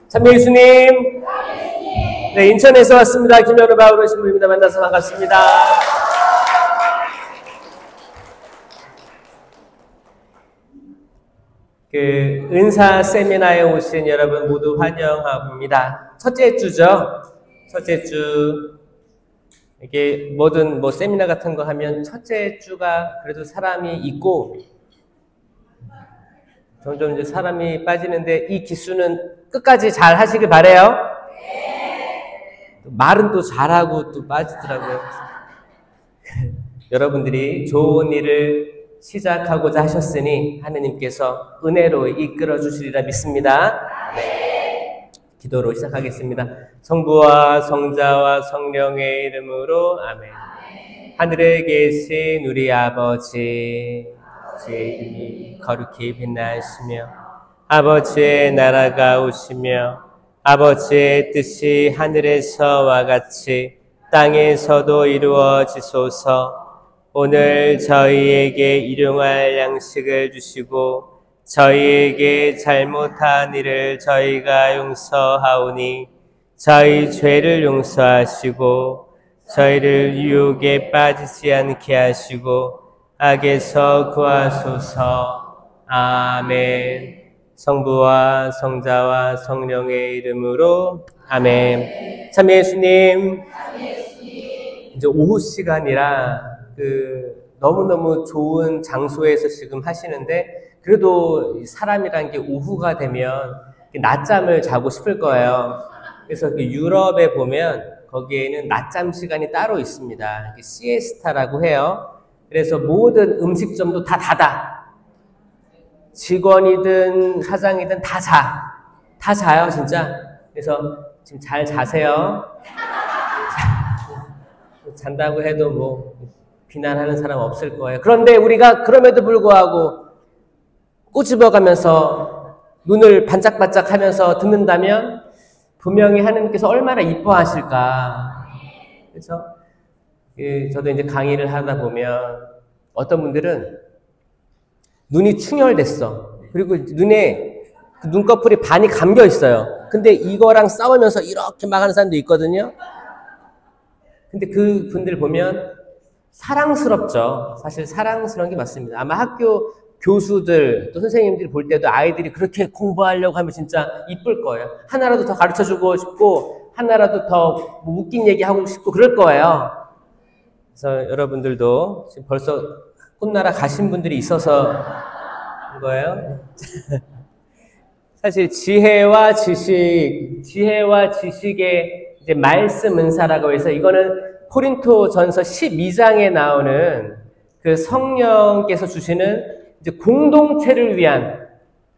참여 예수님. 네, 인천에서 왔습니다. 김현우 바울로 신부입니다. 만나서 반갑습니다. 은사 세미나에 오신 여러분 모두 환영합니다. 첫째 주죠. 첫째 주. 이게 뭐든 세미나 같은 거 하면 첫째 주가 그래도 사람이 있고 점점 이제 사람이 빠지는데 이 기수는 끝까지 잘 하시길 바래요. 말은 또 잘하고 또 빠지더라고요. 여러분들이 좋은 일을 시작하고자 하셨으니 하느님께서 은혜로 이끌어 주시리라 믿습니다. 네. 기도로 시작하겠습니다. 성부와 성자와 성령의 이름으로 아멘. 하늘에 계신 우리 아버지, 아버지의 이름이 거룩히 빛나시며 아버지의 나라가 오시며 아버지의 뜻이 하늘에서와 같이 땅에서도 이루어지소서. 오늘 저희에게 일용할 양식을 주시고 저희에게 잘못한 일을 저희가 용서하오니 저희 죄를 용서하시고 저희를 유혹에 빠지지 않게 하시고 악에서 구하소서. 아멘. 성부와 성자와 성령의 이름으로 아멘. 참여 예수님. 이제 오후 시간이라 너무너무 좋은 장소에서 지금 하시는데 그래도 사람이란 게 오후가 되면 낮잠을 자고 싶을 거예요. 그래서 유럽에 보면 거기에는 낮잠 시간이 따로 있습니다. 시에스타라고 해요. 그래서 모든 음식점도 다 닫아. 직원이든 사장이든 다 자. 다 자요, 진짜. 그래서 지금 잘 자세요. 잔다고 해도 비난하는 사람 없을 거예요. 그런데 우리가 그럼에도 불구하고 꼬집어가면서 눈을 반짝반짝 하면서 듣는다면 분명히 하나님께서 얼마나 이뻐하실까. 그래서 저도 이제 강의를 하다 보면 어떤 분들은 눈이 충혈됐어. 그리고 눈에 눈꺼풀이 반이 감겨 있어요. 근데 이거랑 싸우면서 이렇게 막 하는 사람도 있거든요. 근데 그 분들 보면 사랑스럽죠. 사실 사랑스러운 게 맞습니다. 아마 학교 교수들 또 선생님들이 볼 때도 아이들이 그렇게 공부하려고 하면 진짜 이쁠 거예요. 하나라도 더 가르쳐주고 싶고 하나라도 더 웃긴 얘기하고 싶고 그럴 거예요. 그래서 여러분들도 지금 벌써 꿈나라 가신 분들이 있어서 그런 거예요. 사실 지혜와 지식의 이제 말씀 은사라고 해서 이거는 코린토전서 12장에 나오는 그 성령께서 주시는 이제 공동체를 위한,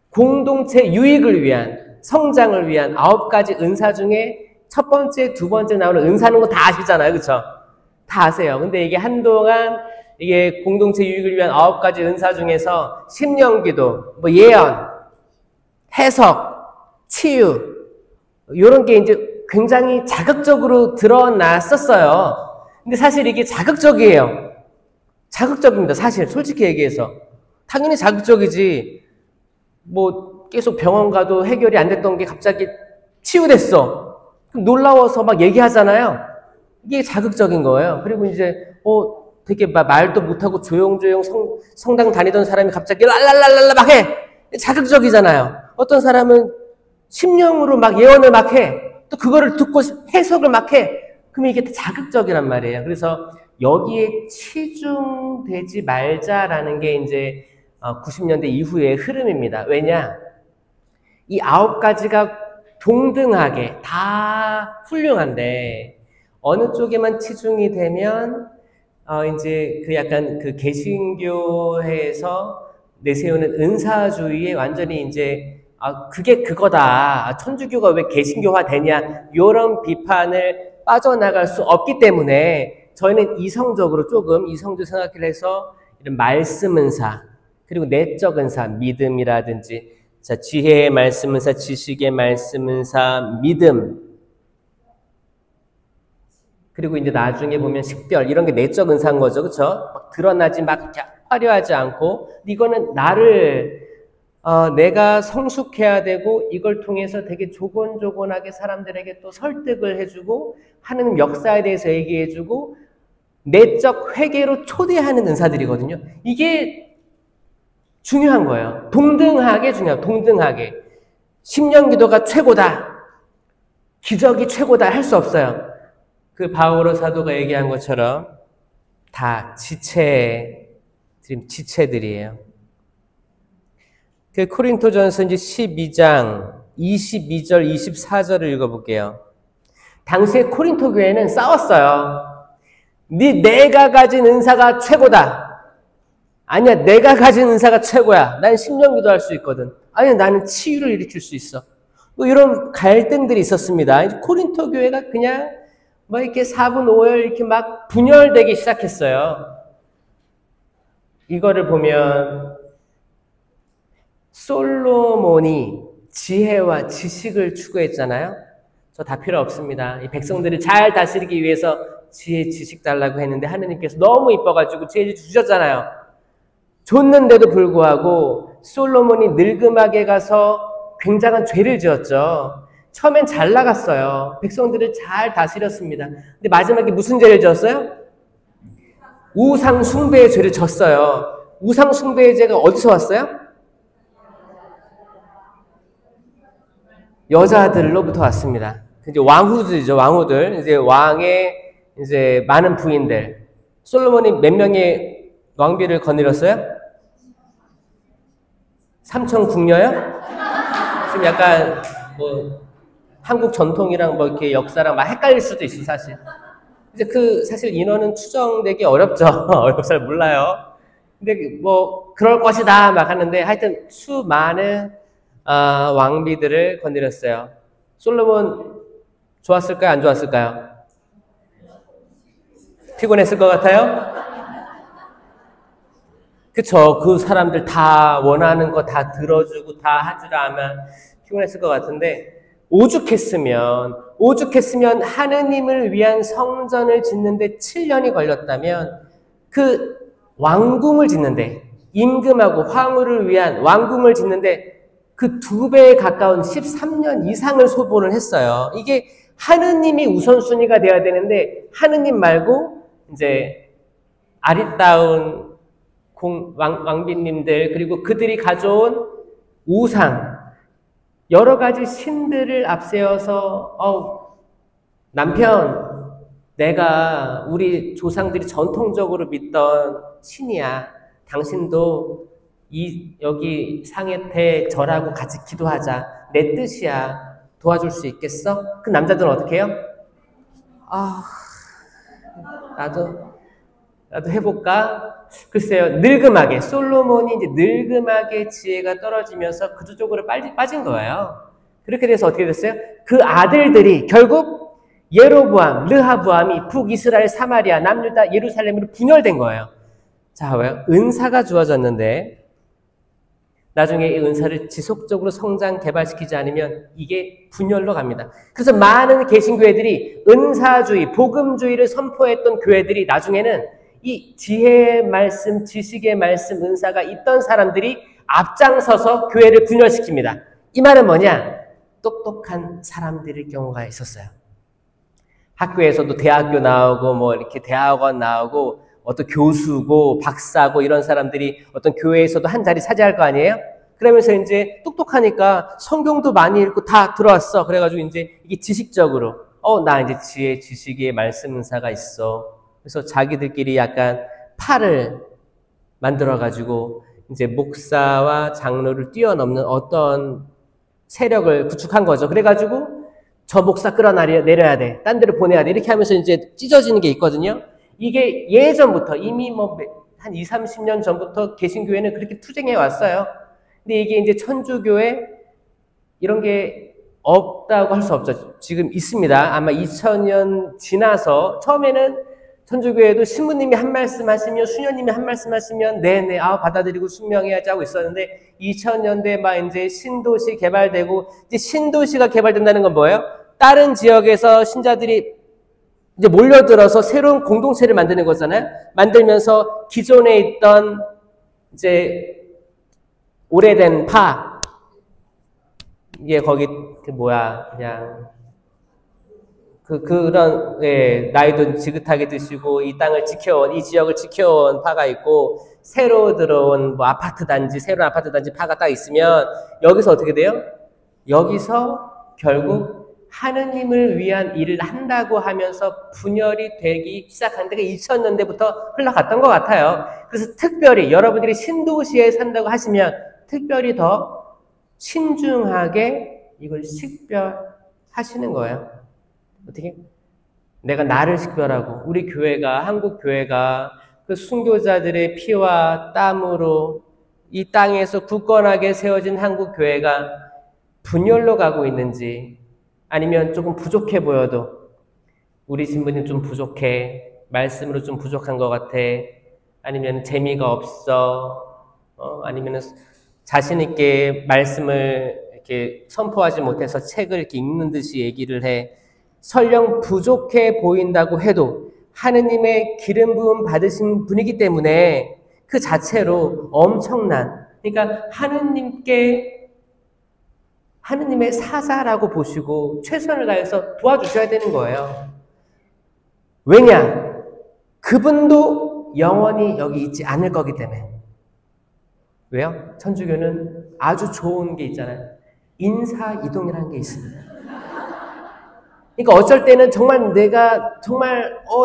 공동체 유익을 위한, 성장을 위한 9가지 은사 중에 첫 번째, 두 번째 나오는 은사는 거 다 아시잖아요. 그쵸? 다 아세요. 근데 이게 한동안 이게 공동체 유익을 위한 9가지 은사 중에서 심령기도, 예언, 해석, 치유, 이런 게 이제 굉장히 자극적으로 드러났었어요. 근데 사실 이게 자극적이에요. 자극적입니다. 사실 솔직히 얘기해서. 당연히 자극적이지. 계속 병원 가도 해결이 안 됐던 게 갑자기 치유됐어. 그럼 놀라워서 막 얘기하잖아요. 이게 자극적인 거예요. 그리고 이제 되게 말도 못하고 조용조용 성당 다니던 사람이 갑자기 랄랄랄랄라 막 해. 자극적이잖아요. 어떤 사람은 심령으로 막 예언을 막 해. 또 그거를 듣고 해석을 막 해. 그러면 이게 자극적이란 말이에요. 그래서 여기에 치중되지 말자라는 게 이제 90년대 이후의 흐름입니다. 왜냐? 이 9가지가 동등하게 다 훌륭한데 어느 쪽에만 치중이 되면 이제 약간 개신교회에서 내세우는 은사주의에 완전히 이제 그게 그거다. 천주교가 왜 개신교화 되냐. 이런 비판을 빠져나갈 수 없기 때문에 저희는 조금 이성적으로 생각을 해서 이런 말씀 은사, 그리고 내적 은사, 믿음이라든지, 지혜의 말씀 은사, 지식의 말씀 은사, 믿음. 그리고 이제 나중에 보면 식별, 이런 게 내적 은사인 거죠. 그쵸? 막 드러나지 막 화려하지 않고, 이거는 나를 내가 성숙해야 되고 이걸 통해서 되게 조곤조곤하게 사람들에게 또 설득을 해주고 하는 역사에 대해서 얘기해주고 내적 회개로 초대하는 은사들이거든요. 이게 중요한 거예요. 동등하게 중요해요. 동등하게. 10년 기도가 최고다. 기적이 최고다 할 수 없어요. 그 바오로 사도가 얘기한 것처럼 다 지체들이에요. 그 코린토전서 이제 12장 22절 24절을 읽어볼게요. 당시에 코린토 교회는 싸웠어요. 내가 가진 은사가 최고다. 아니야, 내가 가진 은사가 최고야. 난 10년 기도할 수 있거든. 아니야, 나는 치유를 일으킬 수 있어. 뭐 이런 갈등들이 있었습니다. 코린토 교회가 그냥 뭐 이렇게 4분 5열 이렇게 막 분열되기 시작했어요. 이거를 보면 솔로몬이 지혜와 지식을 추구했잖아요. 저 다 필요 없습니다. 이 백성들을 잘 다스리기 위해서 지혜, 지식 달라고 했는데 하느님께서 너무 이뻐가지고 지혜를 주셨잖아요. 줬는데도 불구하고 솔로몬이 늙음하게 가서 굉장한 죄를 지었죠. 처음엔 잘 나갔어요. 백성들을 잘 다스렸습니다. 근데 마지막에 무슨 죄를 지었어요? 우상 숭배의 죄를 졌어요. 우상 숭배의 죄가 어디서 왔어요? 여자들로부터 왔습니다. 이제 왕후들이죠, 왕후들. 이제 왕의 이제 많은 부인들. 솔로몬이 몇 명의 왕비를 거느렸어요? 3천 궁녀요? 지금 약간 뭐 한국 전통이랑 뭐 이렇게 역사랑 막 헷갈릴 수도 있어, 사실. 이제 사실 인원은 추정되기 어렵죠. 어렵 잘 몰라요. 근데 뭐 그럴 것이다 막 하는데 하여튼 수많은 왕비들을 건드렸어요. 솔로몬 좋았을까요? 안 좋았을까요? 피곤했을 것 같아요? 그쵸. 그 사람들 다 원하는 거 다 들어주고 다 하주라 하면 피곤했을 것 같은데 오죽했으면 하느님을 위한 성전을 짓는데 7년이 걸렸다면 그 왕궁을 짓는데 임금하고 황후를 위한 왕궁을 짓는데 그 2배에 가까운 13년 이상을 소모를 했어요. 이게 하느님이 우선순위가 돼야 되는데 하느님 말고 이제 아리따운 왕비님들 그리고 그들이 가져온 우상 여러 가지 신들을 앞세워서 남편 내가 우리 조상들이 전통적으로 믿던 신이야. 당신도 여기 상해태 절하고 같이 기도하자. 내 뜻이야. 도와줄 수 있겠어? 그 남자들은 어떻게 해요? 나도 해볼까? 글쎄요, 늙음하게, 솔로몬이 이제 늙음하게 지혜가 떨어지면서 그쪽으로 빠진 거예요. 그렇게 돼서 어떻게 됐어요? 그 아들들이 결국 예로보암, 르하보암이 북이스라엘, 사마리아, 남유다, 예루살렘으로 분열된 거예요. 자, 왜요? 은사가 주어졌는데 나중에 이 은사를 지속적으로 성장, 개발시키지 않으면 이게 분열로 갑니다. 그래서 많은 개신교회들이 은사주의, 복음주의를 선포했던 교회들이 나중에는 이 지혜의 말씀, 지식의 말씀, 은사가 있던 사람들이 앞장서서 교회를 분열시킵니다. 이 말은 뭐냐? 똑똑한 사람들일 경우가 있었어요. 학교에서도 대학교 나오고 뭐 이렇게 대학원 나오고 어떤 교수고 박사고 이런 사람들이 어떤 교회에서도 한 자리 차지할 거 아니에요? 그러면서 이제 똑똑하니까 성경도 많이 읽고 다 들어왔어. 그래가지고 이제 이게 지식적으로 나 이제 지혜, 지식의 말씀 은사가 있어. 그래서 자기들끼리 약간 팔을 만들어가지고 이제 목사와 장로를 뛰어넘는 어떤 세력을 구축한 거죠. 그래가지고 저 목사 끌어내려야 돼. 딴 데로 보내야 돼. 이렇게 하면서 이제 찢어지는 게 있거든요. 이게 예전부터 이미 뭐 한 20, 30년 전부터 개신교회는 그렇게 투쟁해 왔어요. 근데 이게 이제 천주교회 이런 게 없다고 할 수 없죠. 지금 있습니다. 아마 2000년 지나서 처음에는 천주교회도 신부님이 한 말씀 하시면 수녀님이 한 말씀 하시면 네네 받아들이고 순명해야지 하고 있었는데 2000년대 막 이제 신도시 개발되고 이제 신도시가 개발된다는 건 뭐예요? 다른 지역에서 신자들이 이제 몰려들어서 새로운 공동체를 만드는 거잖아요. 만들면서 기존에 있던 이제 오래된 파. 이게 거기 그냥 그런 나이도 지긋하게 드시고 이 땅을 지켜온, 이 지역을 지켜온 파가 있고, 새로 들어온 뭐 새로운 아파트 단지 파가 딱 있으면 여기서 어떻게 돼요? 여기서 결국 하느님을 위한 일을 한다고 하면서 분열이 되기 시작한 데가 2000년대부터 흘러갔던 것 같아요. 그래서 특별히 여러분들이 신도시에 산다고 하시면 특별히 더 신중하게 이걸 식별하시는 거예요. 어떻게? 내가 나를 식별하고 우리 교회가, 한국 교회가 그 순교자들의 피와 땀으로 이 땅에서 굳건하게 세워진 한국 교회가 분열로 가고 있는지, 아니면 조금 부족해 보여도 우리 신부님 좀 부족해, 말씀으로 좀 부족한 것 같아, 아니면 재미가 없어, 아니면 자신 있게 말씀을 이렇게 선포하지 못해서 책을 이렇게 읽는 듯이 얘기를 해. 설령 부족해 보인다고 해도 하느님의 기름 부음 받으신 분이기 때문에 그 자체로 엄청난, 그러니까 하느님의 사자라고 보시고 최선을 다해서 도와주셔야 되는 거예요. 왜냐? 그분도 영원히 여기 있지 않을 거기 때문에. 왜요? 천주교는 아주 좋은 게 있잖아요. 인사이동이라는 게 있습니다. 그러니까 어쩔 때는 정말 내가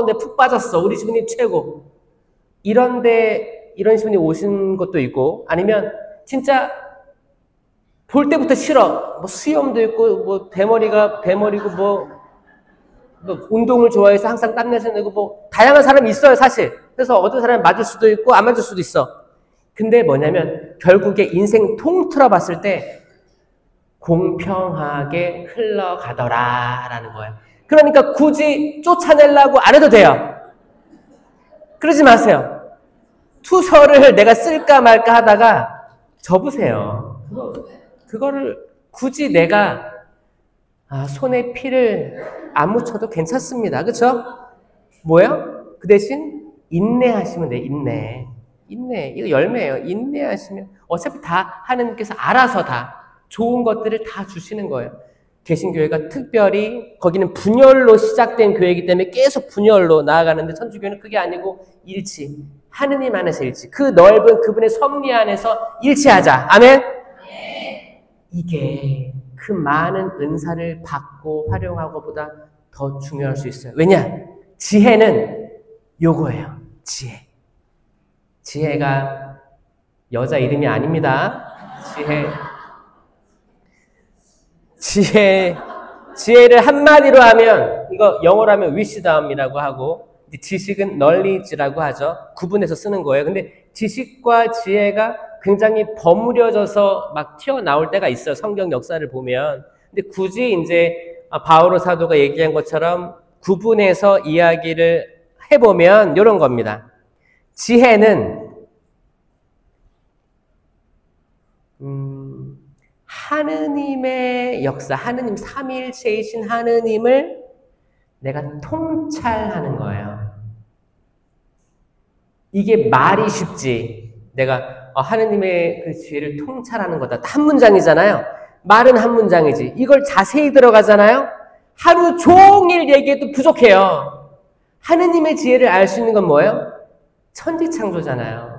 내 푹 빠졌어, 우리 신부님 최고, 이런 신부님 오신 것도 있고, 아니면 진짜 볼 때부터 싫어, 뭐 수염도 있고 뭐 대머리고 뭐 운동을 좋아해서 항상 땀내서 내고 뭐 다양한 사람이 있어요, 사실. 그래서 어떤 사람은 맞을 수도 있고 안 맞을 수도 있어. 근데 뭐냐면 결국에 인생 통틀어 봤을 때 공평하게 흘러가더라라는 거예요. 그러니까 굳이 쫓아내려고 안 해도 돼요. 그러지 마세요. 투서를 내가 쓸까 말까 하다가 접으세요. 그거를 굳이 내가 손에 피를 안 묻혀도 괜찮습니다. 그렇죠? 뭐예요? 그 대신 인내하시면 돼요. 인내. 이거 열매예요. 인내하시면 어차피 다 하느님께서 알아서 다 좋은 것들을 다 주시는 거예요. 개신교회가 특별히 거기는 분열로 시작된 교회이기 때문에 계속 분열로 나아가는데, 천주교는 그게 아니고 일치, 하느님 안에서 일치, 그 넓은 그분의 섭리 안에서 일치하자. 아멘? 이게 그 많은 은사를 받고 활용하고보다 더 중요할 수 있어요. 왜냐? 지혜는 요거예요. 지혜가 여자 이름이 아닙니다. 지혜를 한마디로 하면, 이거 영어로 하면 wisdom이라고 하고, 지식은 knowledge라고 하죠. 구분해서 쓰는 거예요. 근데 지식과 지혜가 굉장히 버무려져서 막 튀어나올 때가 있어요. 성경 역사를 보면. 근데 굳이 이제 바오로 사도가 얘기한 것처럼 구분해서 이야기를 해보면 이런 겁니다. 지혜는 하느님의 역사, 하느님 삼위일체이신 하느님을 내가 통찰하는 거예요. 이게 말이 쉽지. 내가 하느님의 그 지혜를 통찰하는 거다. 한 문장이잖아요. 말은 한 문장이지. 이걸 자세히 들어가잖아요. 하루 종일 얘기해도 부족해요. 하느님의 지혜를 알 수 있는 건 뭐예요? 천지창조잖아요.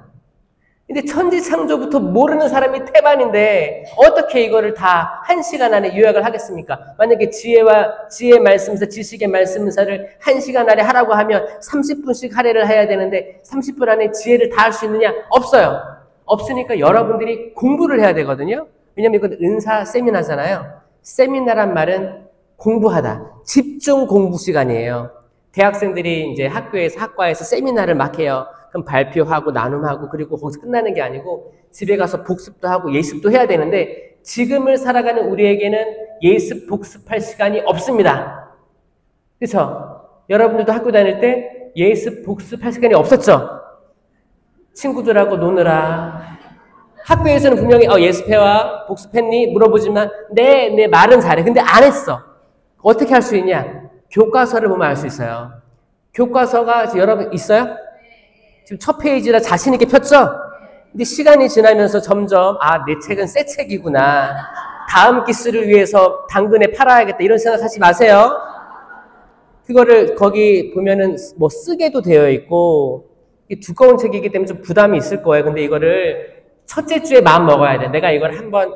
근데 천지창조부터 모르는 사람이 태반인데 어떻게 이거를 다 1시간 안에 요약을 하겠습니까? 만약에 지혜의 말씀사, 지식의 말씀사를 1시간 안에 하라고 하면 30분씩 할애를 해야 되는데 30분 안에 지혜를 다 할 수 있느냐? 없어요. 없으니까 여러분들이 공부를 해야 되거든요. 왜냐면 이건 은사 세미나잖아요. 세미나란 말은 공부하다, 집중 공부 시간이에요. 대학생들이 이제 학과에서 세미나를 막 해요. 그럼 발표하고 나눔하고 그리고 거기서 끝나는 게 아니고 집에 가서 복습도 하고 예습도 해야 되는데, 지금을 살아가는 우리에게는 예습 복습할 시간이 없습니다. 그렇죠? 여러분들도 학교 다닐 때 예습 복습할 시간이 없었죠? 친구들하고 노느라. 학교에서는 분명히 예습해와, 복습했니? 물어보지만 내 말은 잘해. 근데 안 했어. 어떻게 할 수 있냐? 교과서를 보면 알 수 있어요. 교과서가 여러분 있어요? 지금 첫 페이지라 자신 있게 폈죠? 근데 시간이 지나면서 점점 내 책은 새 책이구나. 다음 기수를 위해서 당근에 팔아야겠다. 이런 생각하지 마세요. 그거를 거기 보면은 뭐 쓰게도 되어 있고 두꺼운 책이기 때문에 좀 부담이 있을 거예요. 근데 이거를 첫째 주에 마음 먹어야 돼. 내가 이걸 한번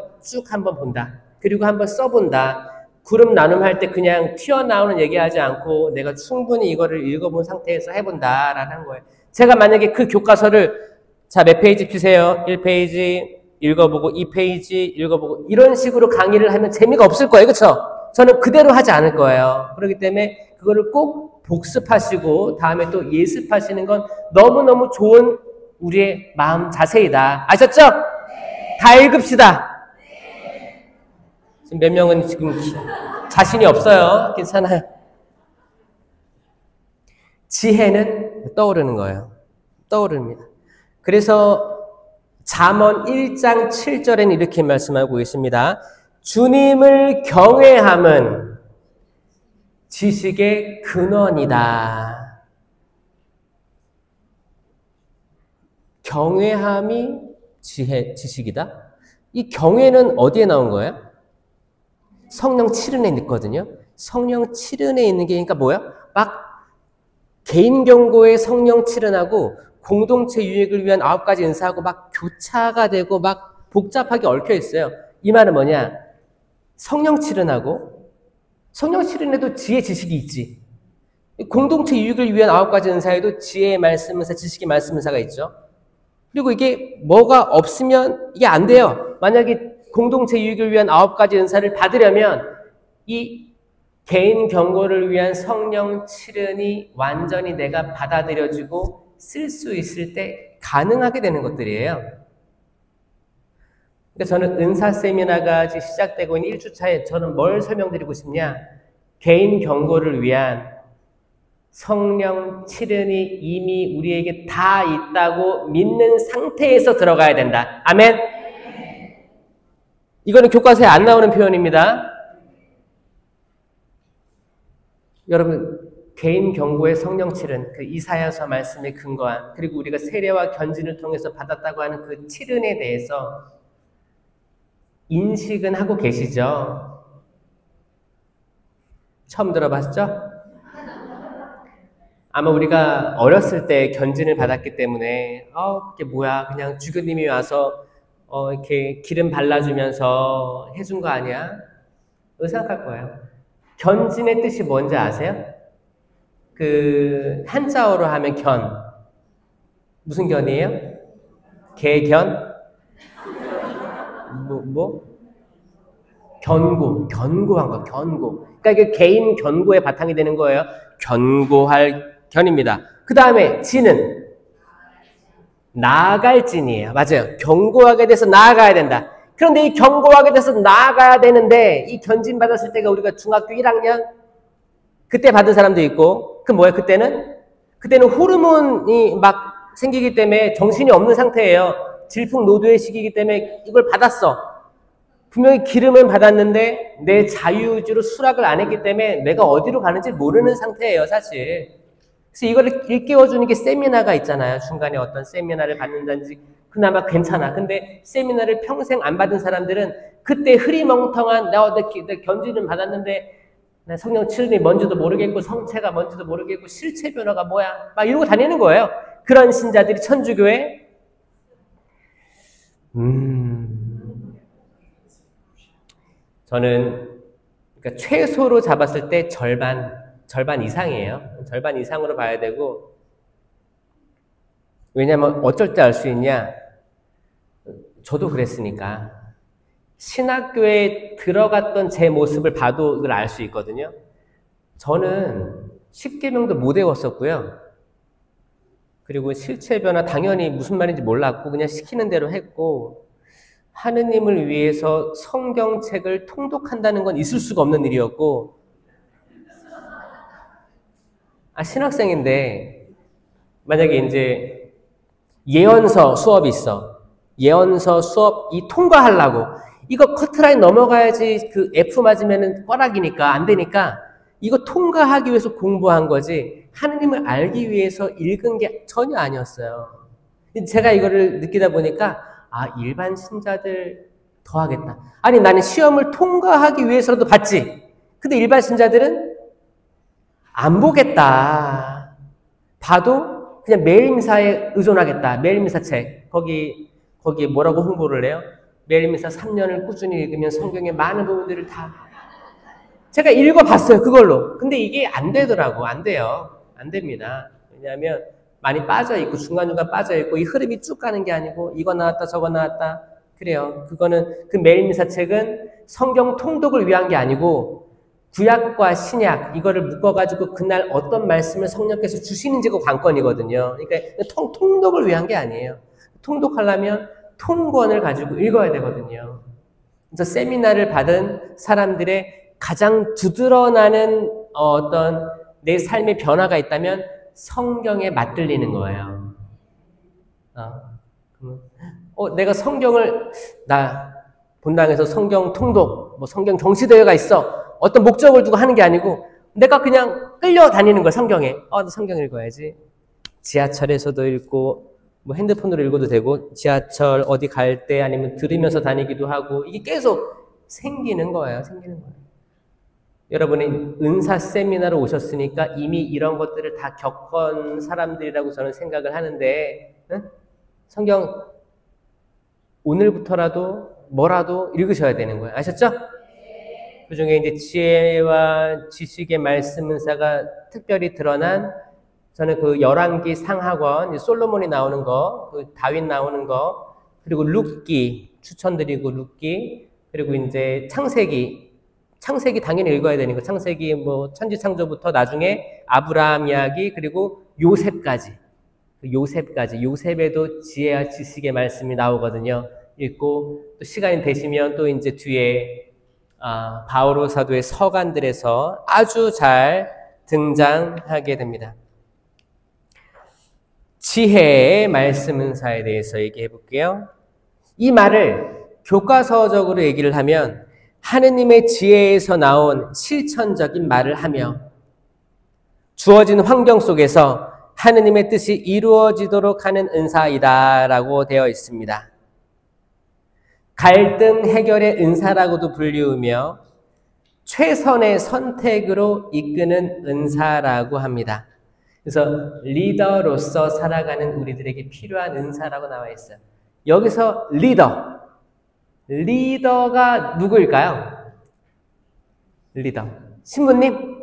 본다. 그리고 한번 써본다. 그룹 나눔할 때 그냥 튀어나오는 얘기하지 않고 내가 충분히 이거를 읽어본 상태에서 해본다라는 거예요. 제가 만약에 그 교과서를 몇 페이지 피세요? 1페이지 읽어보고 2페이지 읽어보고 이런 식으로 강의를 하면 재미가 없을 거예요. 그렇죠? 저는 그대로 하지 않을 거예요. 그렇기 때문에 그거를 꼭 복습하시고 다음에 또 예습하시는 건 너무너무 좋은 우리의 마음 자세이다. 아셨죠? 다 읽읍시다. 지금 몇 명은 지금 자신이 없어요. 괜찮아요. 지혜는 떠오르는 거예요. 떠오릅니다. 그래서 잠언 1장 7절에는 이렇게 말씀하고 있습니다. 주님을 경외함은 지식의 근원이다. 경외함이 지식이다? 이 경외는 어디에 나온 거예요? 성령 7은에 있거든요. 성령 7은에 있는 게 그러니까 뭐야? 막 개인 경고의 성령 7은하고 공동체 유익을 위한 9가지 은사하고 막 교차가 되고 막 복잡하게 얽혀 있어요. 이 말은 뭐냐? 성령 7은하고 성령 7은에도 지혜 지식이 있지. 공동체 유익을 위한 9가지 은사에도 지혜의 말씀 은사, 지식의 말씀 은사가 있죠. 그리고 이게 뭐가 없으면 이게 안 돼요. 만약에 공동체 유익을 위한 9가지 은사를 받으려면 이 개인 경고를 위한 성령 7은이 완전히 내가 받아들여지고 쓸 수 있을 때 가능하게 되는 것들이에요. 그러니까 저는 은사 세미나가 시작되고 있는 1주차에 저는 뭘 설명드리고 싶냐? 개인 경고를 위한 성령 7은이 이미 우리에게 다 있다고 믿는 상태에서 들어가야 된다. 아멘? 이거는 교과서에 안 나오는 표현입니다. 여러분, 개인 경고의 성령 7은 그 이사야서 말씀에 근거한 그리고 우리가 세례와 견진을 통해서 받았다고 하는 그 7은에 대해서 인식은 하고 계시죠? 처음 들어봤죠? 아마 우리가 어렸을 때 견진을 받았기 때문에 그게 뭐야? 그냥 주교님이 와서 이렇게 기름 발라주면서 해준 거 아니야? 그렇게 생각할 거예요. 견진의 뜻이 뭔지 아세요? 그 한자어로 하면 견. 무슨 견이에요? 개견? 견고한 거, 견고. 그러니까 이게 개인 견고의 바탕이 되는 거예요. 견고할 견입니다. 그 다음에 진은 나아갈 진이에요. 맞아요. 견고하게 돼서 나아가야 된다. 그런데 이 견고하게 돼서 나아가야 되는데 이 견진 받았을 때가 우리가 중학교 1학년 그때 받은 사람도 있고 그 뭐예요? 그때는 호르몬이 막 생기기 때문에 정신이 없는 상태예요. 질풍노도의 시기이기 때문에 이걸 받았어. 분명히 기름은 받았는데 내 자유의지로 수락을 안 했기 때문에 내가 어디로 가는지 모르는 상태예요, 사실. 그래서 이거를 일깨워주는 게 세미나가 있잖아요. 중간에 어떤 세미나를 받는다든지 그나마 괜찮아. 근데 세미나를 평생 안 받은 사람들은 그때 흐리멍텅한 내 견지는 받았는데 성령 7은이 뭔지도 모르겠고 성체가 뭔지도 모르겠고 실체 변화가 뭐야 막 이러고 다니는 거예요. 그런 신자들이 천주교에 저는 그러니까 최소로 잡았을 때 절반 이상이에요. 절반 이상으로 봐야 되고 왜냐하면 어쩔 때 알 수 있냐? 저도 그랬으니까 신학교에 들어갔던 제 모습을 봐도 이걸 알 수 있거든요. 저는 10계명도 못 외웠었고요. 그리고 실체 변화 당연히 무슨 말인지 몰랐고 그냥 시키는 대로 했고 하느님을 위해서 성경책을 통독한다는 건 있을 수가 없는 일이었고 신학생인데 만약에 이제 예언서 수업이 있어. 예언서 수업 통과하려고 이거 커트라인 넘어가야지 그 F 맞으면은 꽈락이니까 안 되니까 이거 통과하기 위해서 공부한 거지 하느님을 알기 위해서 읽은 게 전혀 아니었어요. 제가 이거를 느끼다 보니까 일반 신자들 더 하겠다. 아니 나는 시험을 통과하기 위해서라도 봤지. 근데 일반 신자들은 안 보겠다. 봐도 그냥 매일미사에 의존하겠다. 매일미사 책. 거기 뭐라고 홍보를 해요? 매일미사 3년을 꾸준히 읽으면 성경의 많은 부분들을 다 제가 읽어봤어요. 그걸로. 근데 이게 안 되더라고. 안 돼요. 안 됩니다. 왜냐하면 많이 빠져있고 중간중간 빠져있고 이 흐름이 쭉 가는 게 아니고 이거 나왔다 저거 나왔다 그래요. 그거는 그 매일미사 책은 성경 통독을 위한 게 아니고 구약과 신약 이거를 묶어가지고 그날 어떤 말씀을 성령께서 주시는지가 관건이거든요. 그러니까 통독을 위한 게 아니에요. 통독하려면 통권을 가지고 읽어야 되거든요. 그래서 세미나를 받은 사람들의 가장 두드러나는 어떤 내 삶의 변화가 있다면 성경에 맞들리는 거예요. 내가 성경을 본당에서 성경 통독, 뭐 성경 경시대회가 있어. 어떤 목적을 두고 하는 게 아니고 내가 그냥 끌려다니는 거야, 성경에. 나 성경 읽어야지. 지하철에서도 읽고 뭐 핸드폰으로 읽어도 되고 지하철 어디 갈 때 아니면 들으면서 다니기도 하고 이게 계속 생기는 거예요. 여러분이 은사 세미나로 오셨으니까 이미 이런 것들을 다 겪은 사람들이라고 저는 생각을 하는데 성경 오늘부터라도 뭐라도 읽으셔야 되는 거예요. 아셨죠? 그 중에 이제 지혜와 지식의 말씀 은사가 특별히 드러난 저는 그 열왕기 상하권, 솔로몬이 나오는 거, 그 다윗 나오는 거, 그리고 룻기 추천드리고 룻기, 그리고 이제 창세기 당연히 읽어야 되는 거. 창세기 뭐 천지창조부터 나중에 아브라함 이야기 그리고 요셉까지. 요셉에도 지혜와 지식의 말씀이 나오거든요. 읽고 또 시간이 되시면 또 이제 뒤에 바오로 사도의 서간들에서 아주 잘 등장하게 됩니다. 지혜의 말씀 은사에 대해서 얘기해 볼게요. 이 말을 교과서적으로 얘기를 하면 하느님의 지혜에서 나온 실천적인 말을 하며 주어진 환경 속에서 하느님의 뜻이 이루어지도록 하는 은사이다라고 되어 있습니다. 갈등 해결의 은사라고도 불리우며 최선의 선택으로 이끄는 은사라고 합니다. 그래서 리더로서 살아가는 우리들에게 필요한 은사라고 나와 있어요. 여기서 리더가 누구일까요? 리더. 신부님?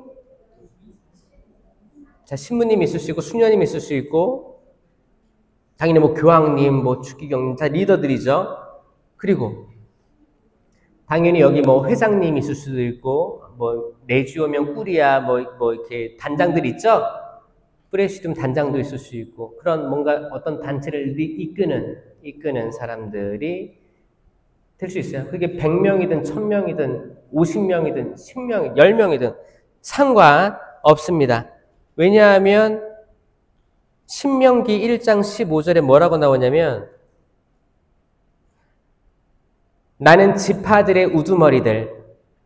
자, 신부님 있을 수 있고, 수녀님 있을 수 있고, 당연히 뭐 교황님, 뭐 주기경님, 다 리더들이죠. 그리고, 당연히 여기 뭐 회장님 있을 수도 있고, 뭐 내주오면 꿀이야, 뭐 이렇게 단장들 있죠? 프레시듬 단장도 있을 수 있고, 그런 뭔가 어떤 단체를 이끄는 사람들이 될 수 있어요. 그게 100명이든 1000명이든 50명이든 10명이든 10명이든 상관없습니다. 왜냐하면 신명기 1장 15절에 뭐라고 나오냐면 나는 지파들의 우두머리들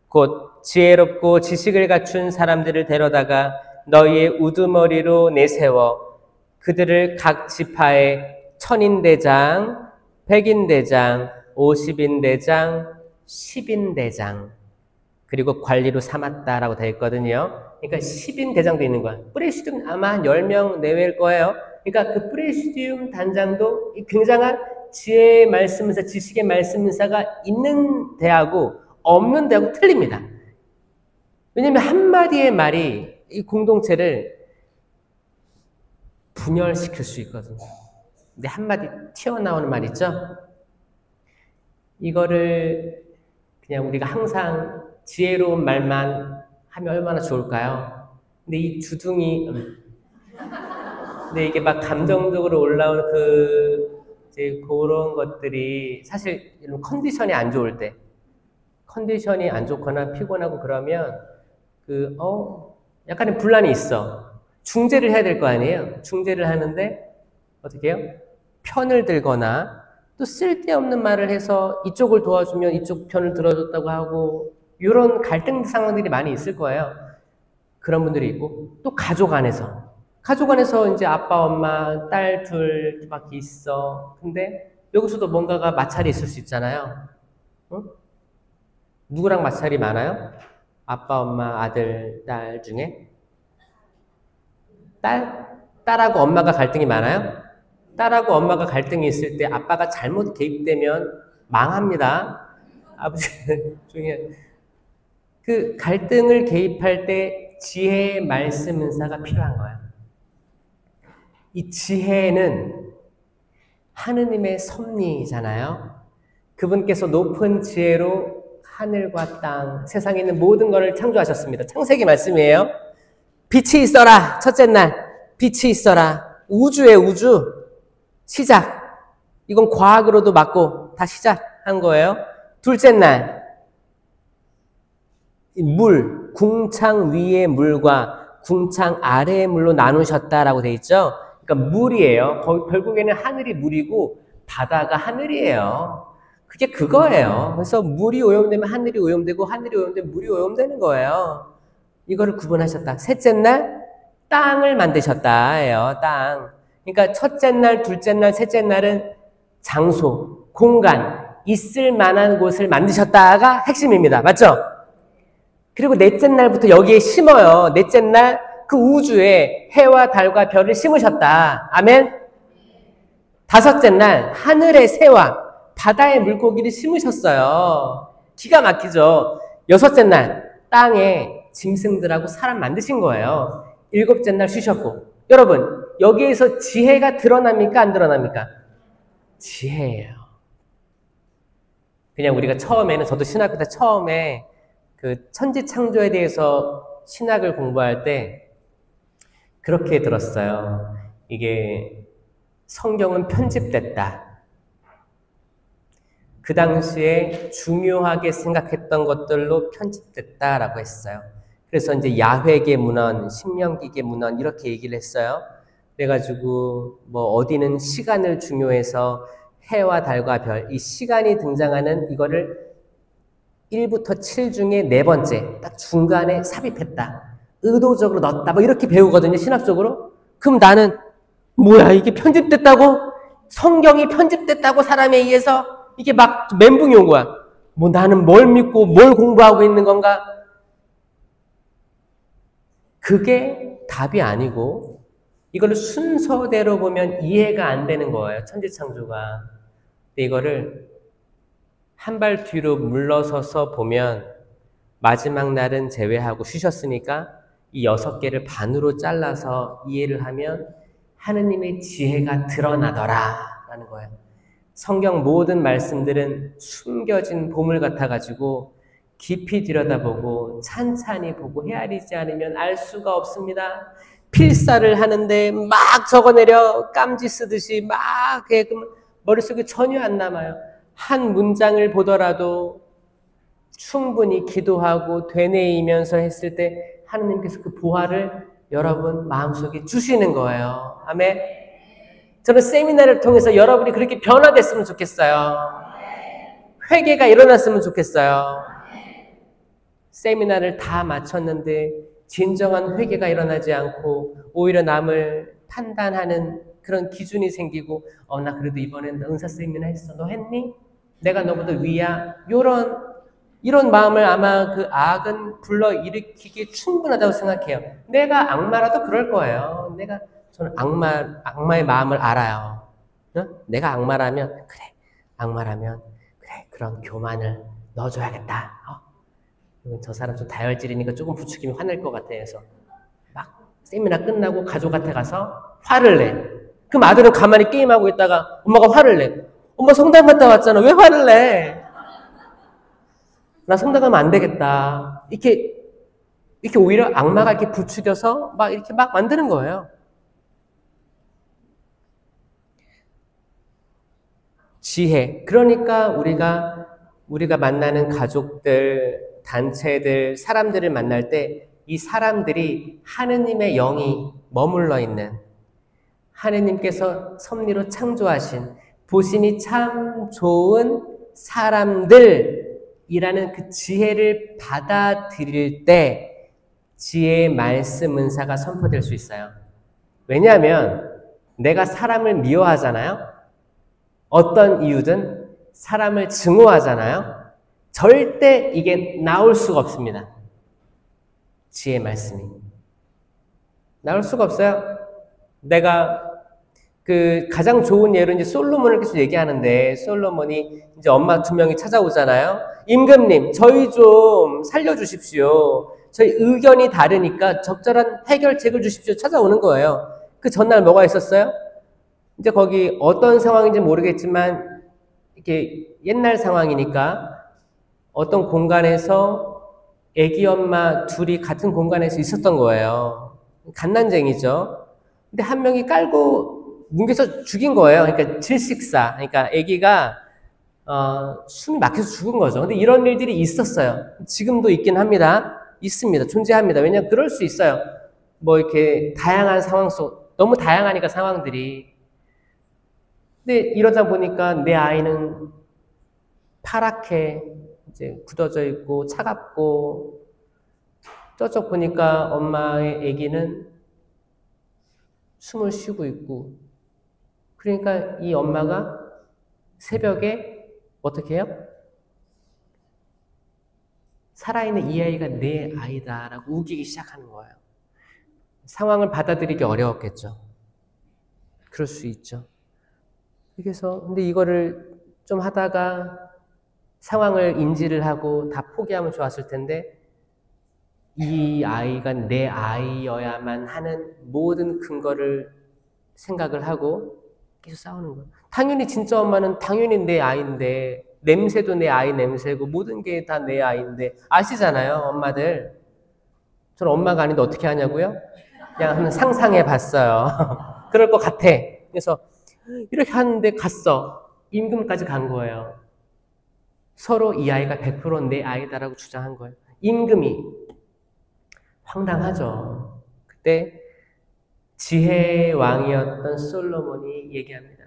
곧 지혜롭고 지식을 갖춘 사람들을 데려다가 너희의 우두머리로 내세워 그들을 각 지파의 1000인대장, 100인대장, 50인대장, 10인대장 그리고 관리로 삼았다라고 되어 있거든요. 그러니까 10인대장도 있는 거야. 프레시디움 아마 한 10명 내외일 거예요. 그러니까 그 프레시디움 단장도 굉장한 지혜의 말씀은사, 지식의 말씀은사가 있는 대하고 없는 대하고 틀립니다. 왜냐하면 한마디의 말이 이 공동체를 분열시킬 수 있거든요. 근데 한마디 튀어나오는 말 있죠? 이거를 그냥 우리가 항상 지혜로운 말만 하면 얼마나 좋을까요? 근데 이 주둥이 근데 이게 막 감정적으로 올라오는 이제 그런 것들이 사실 이런 컨디션이 안 좋을 때 컨디션이 안 좋거나 피곤하고 그러면 약간의 분란이 있어. 중재를 해야 될 거 아니에요? 중재를 하는데 어떻게 해요? 편을 들거나 또 쓸데없는 말을 해서 이쪽을 도와주면 이쪽 편을 들어줬다고 하고 이런 갈등 상황들이 많이 있을 거예요. 그런 분들이 있고 또 가족 안에서 가족 안에서 이제 아빠, 엄마, 딸 둘밖에 있어. 근데 여기서도 뭔가가 마찰이 있을 수 있잖아요. 응? 누구랑 마찰이 많아요? 아빠, 엄마, 아들, 딸 중에? 딸하고 엄마가 갈등이 많아요? 딸하고 엄마가 갈등이 있을 때 아빠가 잘못 개입되면 망합니다. 아버지 중에 그 갈등을 개입할 때 지혜의 말씀 은사가 필요한 거예요. 이 지혜는 하느님의 섭리잖아요. 그분께서 높은 지혜로 하늘과 땅, 세상에 있는 모든 것을 창조하셨습니다. 창세기 말씀이에요. 빛이 있어라. 첫째 날 빛이 있어라. 우주의 우주 시작. 이건 과학으로도 맞고 다 시작한 거예요. 둘째 날 물, 궁창 위의 물과 궁창 아래의 물로 나누셨다라고 돼 있죠. 그러니까 물이에요. 결국에는 하늘이 물이고 바다가 하늘이에요. 그게 그거예요. 그래서 물이 오염되면 하늘이 오염되고 하늘이 오염되면 물이 오염되는 거예요. 이거를 구분하셨다. 셋째 날 땅을 만드셨다예요. 땅. 그러니까 첫째 날, 둘째 날, 셋째 날은 장소, 공간, 있을 만한 곳을 만드셨다가 핵심입니다. 맞죠? 그리고 넷째 날부터 여기에 심어요. 넷째 날 그 우주에 해와 달과 별을 심으셨다. 아멘? 다섯째 날 하늘의 새와 바다의 물고기를 심으셨어요. 기가 막히죠? 여섯째 날 땅에 짐승들하고 사람 만드신 거예요. 일곱째 날 쉬셨고. 여러분, 여기에서 지혜가 드러납니까? 안 드러납니까? 지혜예요. 그냥 우리가 처음에는, 저도 신학교 때 처음에 그 천지창조에 대해서 신학을 공부할 때 그렇게 들었어요. 이게 성경은 편집됐다. 그 당시에 중요하게 생각했던 것들로 편집됐다라고 했어요. 그래서 이제 야훼계 문헌, 신명기계 문헌 이렇게 얘기를 했어요. 그래가지고 뭐 어디는 시간을 중요해서 해와 달과 별, 이 시간이 등장하는 이거를 1부터 7 중에 네 번째, 딱 중간에 삽입했다. 의도적으로 넣었다. 뭐 이렇게 배우거든요, 신학적으로. 그럼 나는, 뭐야, 이게 편집됐다고? 성경이 편집됐다고 사람에 의해서? 이게 막 멘붕이 온 거야. 뭐 나는 뭘 믿고 뭘 공부하고 있는 건가? 그게 답이 아니고, 이걸 순서대로 보면 이해가 안 되는 거예요, 천지창조가. 근데 이거를 한 발 뒤로 물러서서 보면 마지막 날은 제외하고 쉬셨으니까 이 6개를 반으로 잘라서 이해를 하면 하느님의 지혜가 드러나더라 라는 거예요. 성경 모든 말씀들은 숨겨진 보물 같아가지고 깊이 들여다보고 찬찬히 보고 헤아리지 않으면 알 수가 없습니다. 필사를 하는데 막 적어내려 깜지 쓰듯이 막 머릿속에 전혀 안 남아요. 한 문장을 보더라도 충분히 기도하고 되뇌이면서 했을 때 하느님께서 그 보화를 여러분 마음속에 주시는 거예요. 아멘. 저는 세미나를 통해서 여러분이 그렇게 변화됐으면 좋겠어요. 회개가 일어났으면 좋겠어요. 세미나를 다 마쳤는데 진정한 회개가 일어나지 않고 오히려 남을 판단하는 그런 기준이 생기고 나 그래도 이번엔 은사 세미나 했어. 너 했니? 내가 너보다 위야. 이런 마음을 아마 그 악은 불러일으키기에 충분하다고 생각해요. 내가 악마라도 그럴 거예요. 저는 악마의 마음을 알아요. 어? 내가 악마라면, 그래, 그런 교만을 넣어줘야겠다. 저 사람 좀 다혈질이니까 조금 부추기면 화낼 것 같아 해서 막 세미나 끝나고 가족한테 가서 화를 내. 그럼 아들은 가만히 게임하고 있다가 엄마가 화를 내. 엄마 성당 갔다 왔잖아. 왜 화를 내? 나 성당 가면 안 되겠다. 이렇게 오히려 악마가 이렇게 부추겨서 이렇게 만드는 거예요. 지혜. 그러니까 우리가 만나는 가족들, 단체들, 사람들을 만날 때 이 사람들이 하느님의 영이 머물러 있는, 하느님께서 섭리로 창조하신 보신이 참 좋은 사람들이라는 그 지혜를 받아들일 때 지혜의 말씀 은사가 선포될 수 있어요. 왜냐하면 내가 사람을 미워하잖아요. 어떤 이유든 사람을 증오하잖아요. 절대 이게 나올 수가 없습니다. 지혜의 말씀이. 나올 수가 없어요. 내가 가장 좋은 예로 이제 솔로몬을 계속 얘기하는데, 솔로몬이 이제 엄마 2명이 찾아오잖아요. 임금님, 저희 좀 살려주십시오. 저희 의견이 다르니까 적절한 해결책을 주십시오. 찾아오는 거예요. 그 전날 뭐가 있었어요? 이제 거기 어떤 상황인지 모르겠지만, 이렇게 옛날 상황이니까 어떤 공간에서 애기 엄마 둘이 같은 공간에서 있었던 거예요. 갓난쟁이죠. 근데 한 명이 깔고 뭉개서 죽인 거예요. 그러니까 질식사. 그러니까 아기가 숨이 막혀서 죽은 거죠. 근데 이런 일들이 있었어요. 지금도 있긴 합니다. 있습니다. 존재합니다. 왜냐하면 그럴 수 있어요. 뭐 이렇게 다양한 상황 속, 너무 다양하니까 상황들이. 근데 이러다 보니까 내 아이는 파랗게 이제 굳어져 있고 차갑고, 저쪽 보니까 엄마의 아기는 숨을 쉬고 있고, 그러니까 이 엄마가 새벽에 어떻게 해요? 살아있는 이 아이가 내 아이다라고 우기기 시작하는 거예요. 상황을 받아들이기 어려웠겠죠. 그럴 수 있죠. 그래서 근데 이거를 좀 하다가 상황을 인지를 하고 다 포기하면 좋았을 텐데, 이 아이가 내 아이여야만 하는 모든 근거를 생각을 하고 계속 싸우는 거예요. 당연히 진짜 엄마는 당연히 내 아이인데, 냄새도 내 아이 냄새고 모든 게 다 내 아이인데, 아시잖아요, 엄마들. 저는 엄마가 아닌데 어떻게 하냐고요? 그냥 한번 상상해 봤어요. 그럴 것 같아. 그래서 이렇게 하는데 갔어. 임금까지 간 거예요. 서로 이 아이가 100% 내 아이다라고 주장한 거예요. 임금이 황당하죠. 그때 지혜의 왕이었던 솔로몬이 얘기합니다.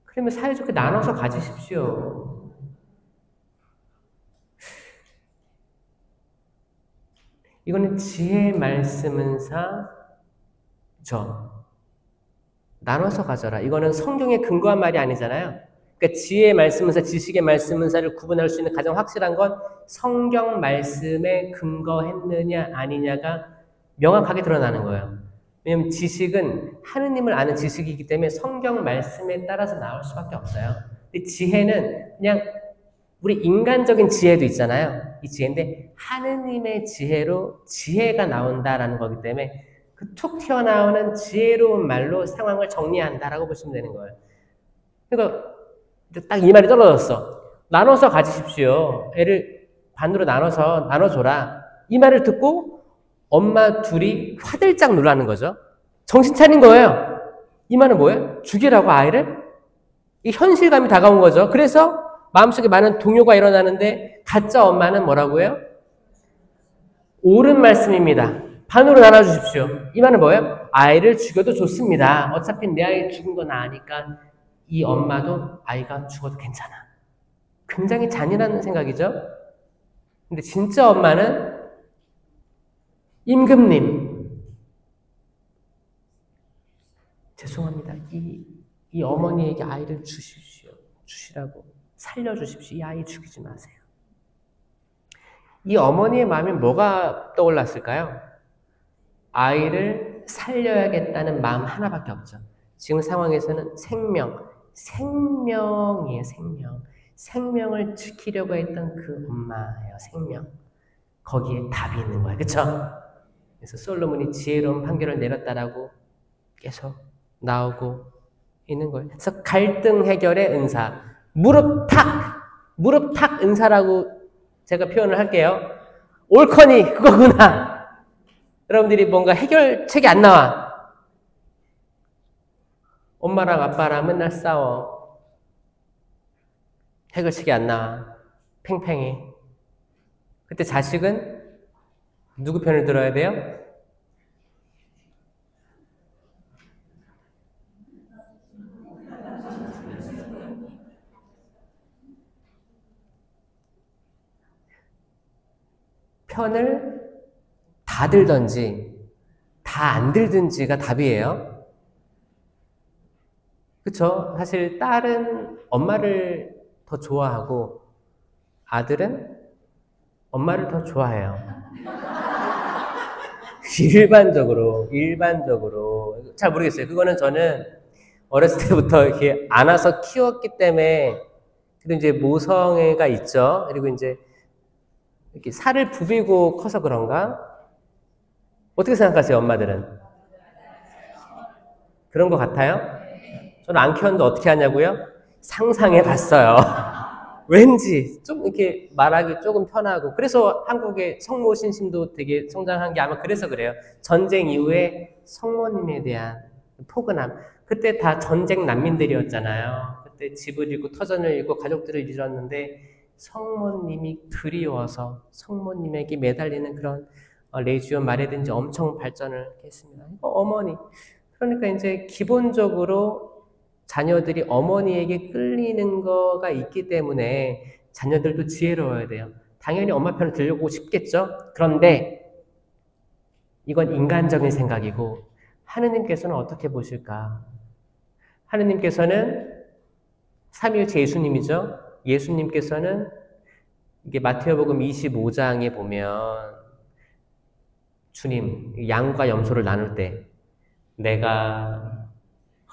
그러면 사이좋게 나눠서 가지십시오. 이거는 지혜의 말씀은사 나눠서 가져라. 이거는 성경에 근거한 말이 아니잖아요. 그러니까 지혜의 말씀은사, 지식의 말씀은사를 구분할 수 있는 가장 확실한 건 성경 말씀에 근거했느냐 아니냐가 명확하게 드러나는 거예요. 왜냐하면 지식은 하느님을 아는 지식이기 때문에 성경 말씀에 따라서 나올 수밖에 없어요. 근데 지혜는 그냥 우리 인간적인 지혜도 있잖아요. 이 지혜인데 하느님의 지혜로 지혜가 나온다라는 거기 때문에 그 툭 튀어나오는 지혜로운 말로 상황을 정리한다라고 보시면 되는 거예요. 그러니까 딱 이 말이 떨어졌어. 나눠서 가지십시오. 애를 반으로 나눠줘라. 이 말을 듣고 엄마 둘이 화들짝 놀라는 거죠. 정신 차린 거예요. 이 말은 뭐예요? 죽이라고 아이를? 이 현실감이 다가온 거죠. 그래서 마음속에 많은 동요가 일어나는데 가짜 엄마는 뭐라고 해요? 옳은 말씀입니다. 반으로 나눠주십시오. 이 말은 뭐예요? 아이를 죽여도 좋습니다. 어차피 내 아이 죽은 건 아니까 이 엄마도 아이가 죽어도 괜찮아. 굉장히 잔인한 생각이죠? 근데 진짜 엄마는 임금님, 죄송합니다. 이 어머니에게 아이를 주시라고. 살려주십시오. 이 아이 죽이지 마세요. 이 어머니의 마음에 뭐가 떠올랐을까요? 아이를 살려야겠다는 마음 하나밖에 없죠. 지금 상황에서는 생명이에요, 생명. 생명을 지키려고 했던 그 엄마예요, 생명. 거기에 답이 있는 거예요. 그쵸? 그래서 솔로몬이 지혜로운 판결을 내렸다라고 계속 나오고 있는 거예요. 그래서 갈등 해결의 은사. 무릎 탁 은사라고 제가 표현을 할게요. 옳거니 그거구나. 여러분들이 뭔가 해결책이 안 나와. 엄마랑 아빠랑 맨날 싸워. 해결책이 안 나와. 팽팽해. 그때 자식은 누구 편을 들어야 돼요? 편을 다 들든지 다 안 들든지가 답이에요. 그쵸? 사실 딸은 엄마를 더 좋아하고 아들은 엄마를 더 좋아해요. 일반적으로. 잘 모르겠어요. 그거는 저는 어렸을 때부터 이렇게 안아서 키웠기 때문에, 그리고 이제 모성애가 있죠. 그리고 이제 이렇게 살을 부비고 커서 그런가? 어떻게 생각하세요, 엄마들은? 그런 것 같아요? 저는 안 키웠는데 어떻게 하냐고요? 상상해 봤어요. 왠지 좀 이렇게 말하기 조금 편하고, 그래서 한국의 성모 신심도 되게 성장한 게 아마 그래서 그래요. 전쟁 이후에 성모님에 대한 포근함. 그때 다 전쟁 난민들이었잖아요. 그때 집을 잃고 터전을 잃고 가족들을 잃었는데 성모님이 그리워서 성모님에게 매달리는 그런 레지온 말이든지 엄청 발전을 했습니다. 어머니. 그러니까 이제 기본적으로 자녀들이 어머니에게 끌리는 거가 있기 때문에 자녀들도 지혜로워야 돼요. 당연히 엄마 편을 들고 싶겠죠? 그런데 이건 인간적인 생각이고 하느님께서는 어떻게 보실까? 하느님께서는 삼위일체 예수님이죠. 예수님께서는 이게 마태복음 25장에 보면 주님 양과 염소를 나눌 때 내가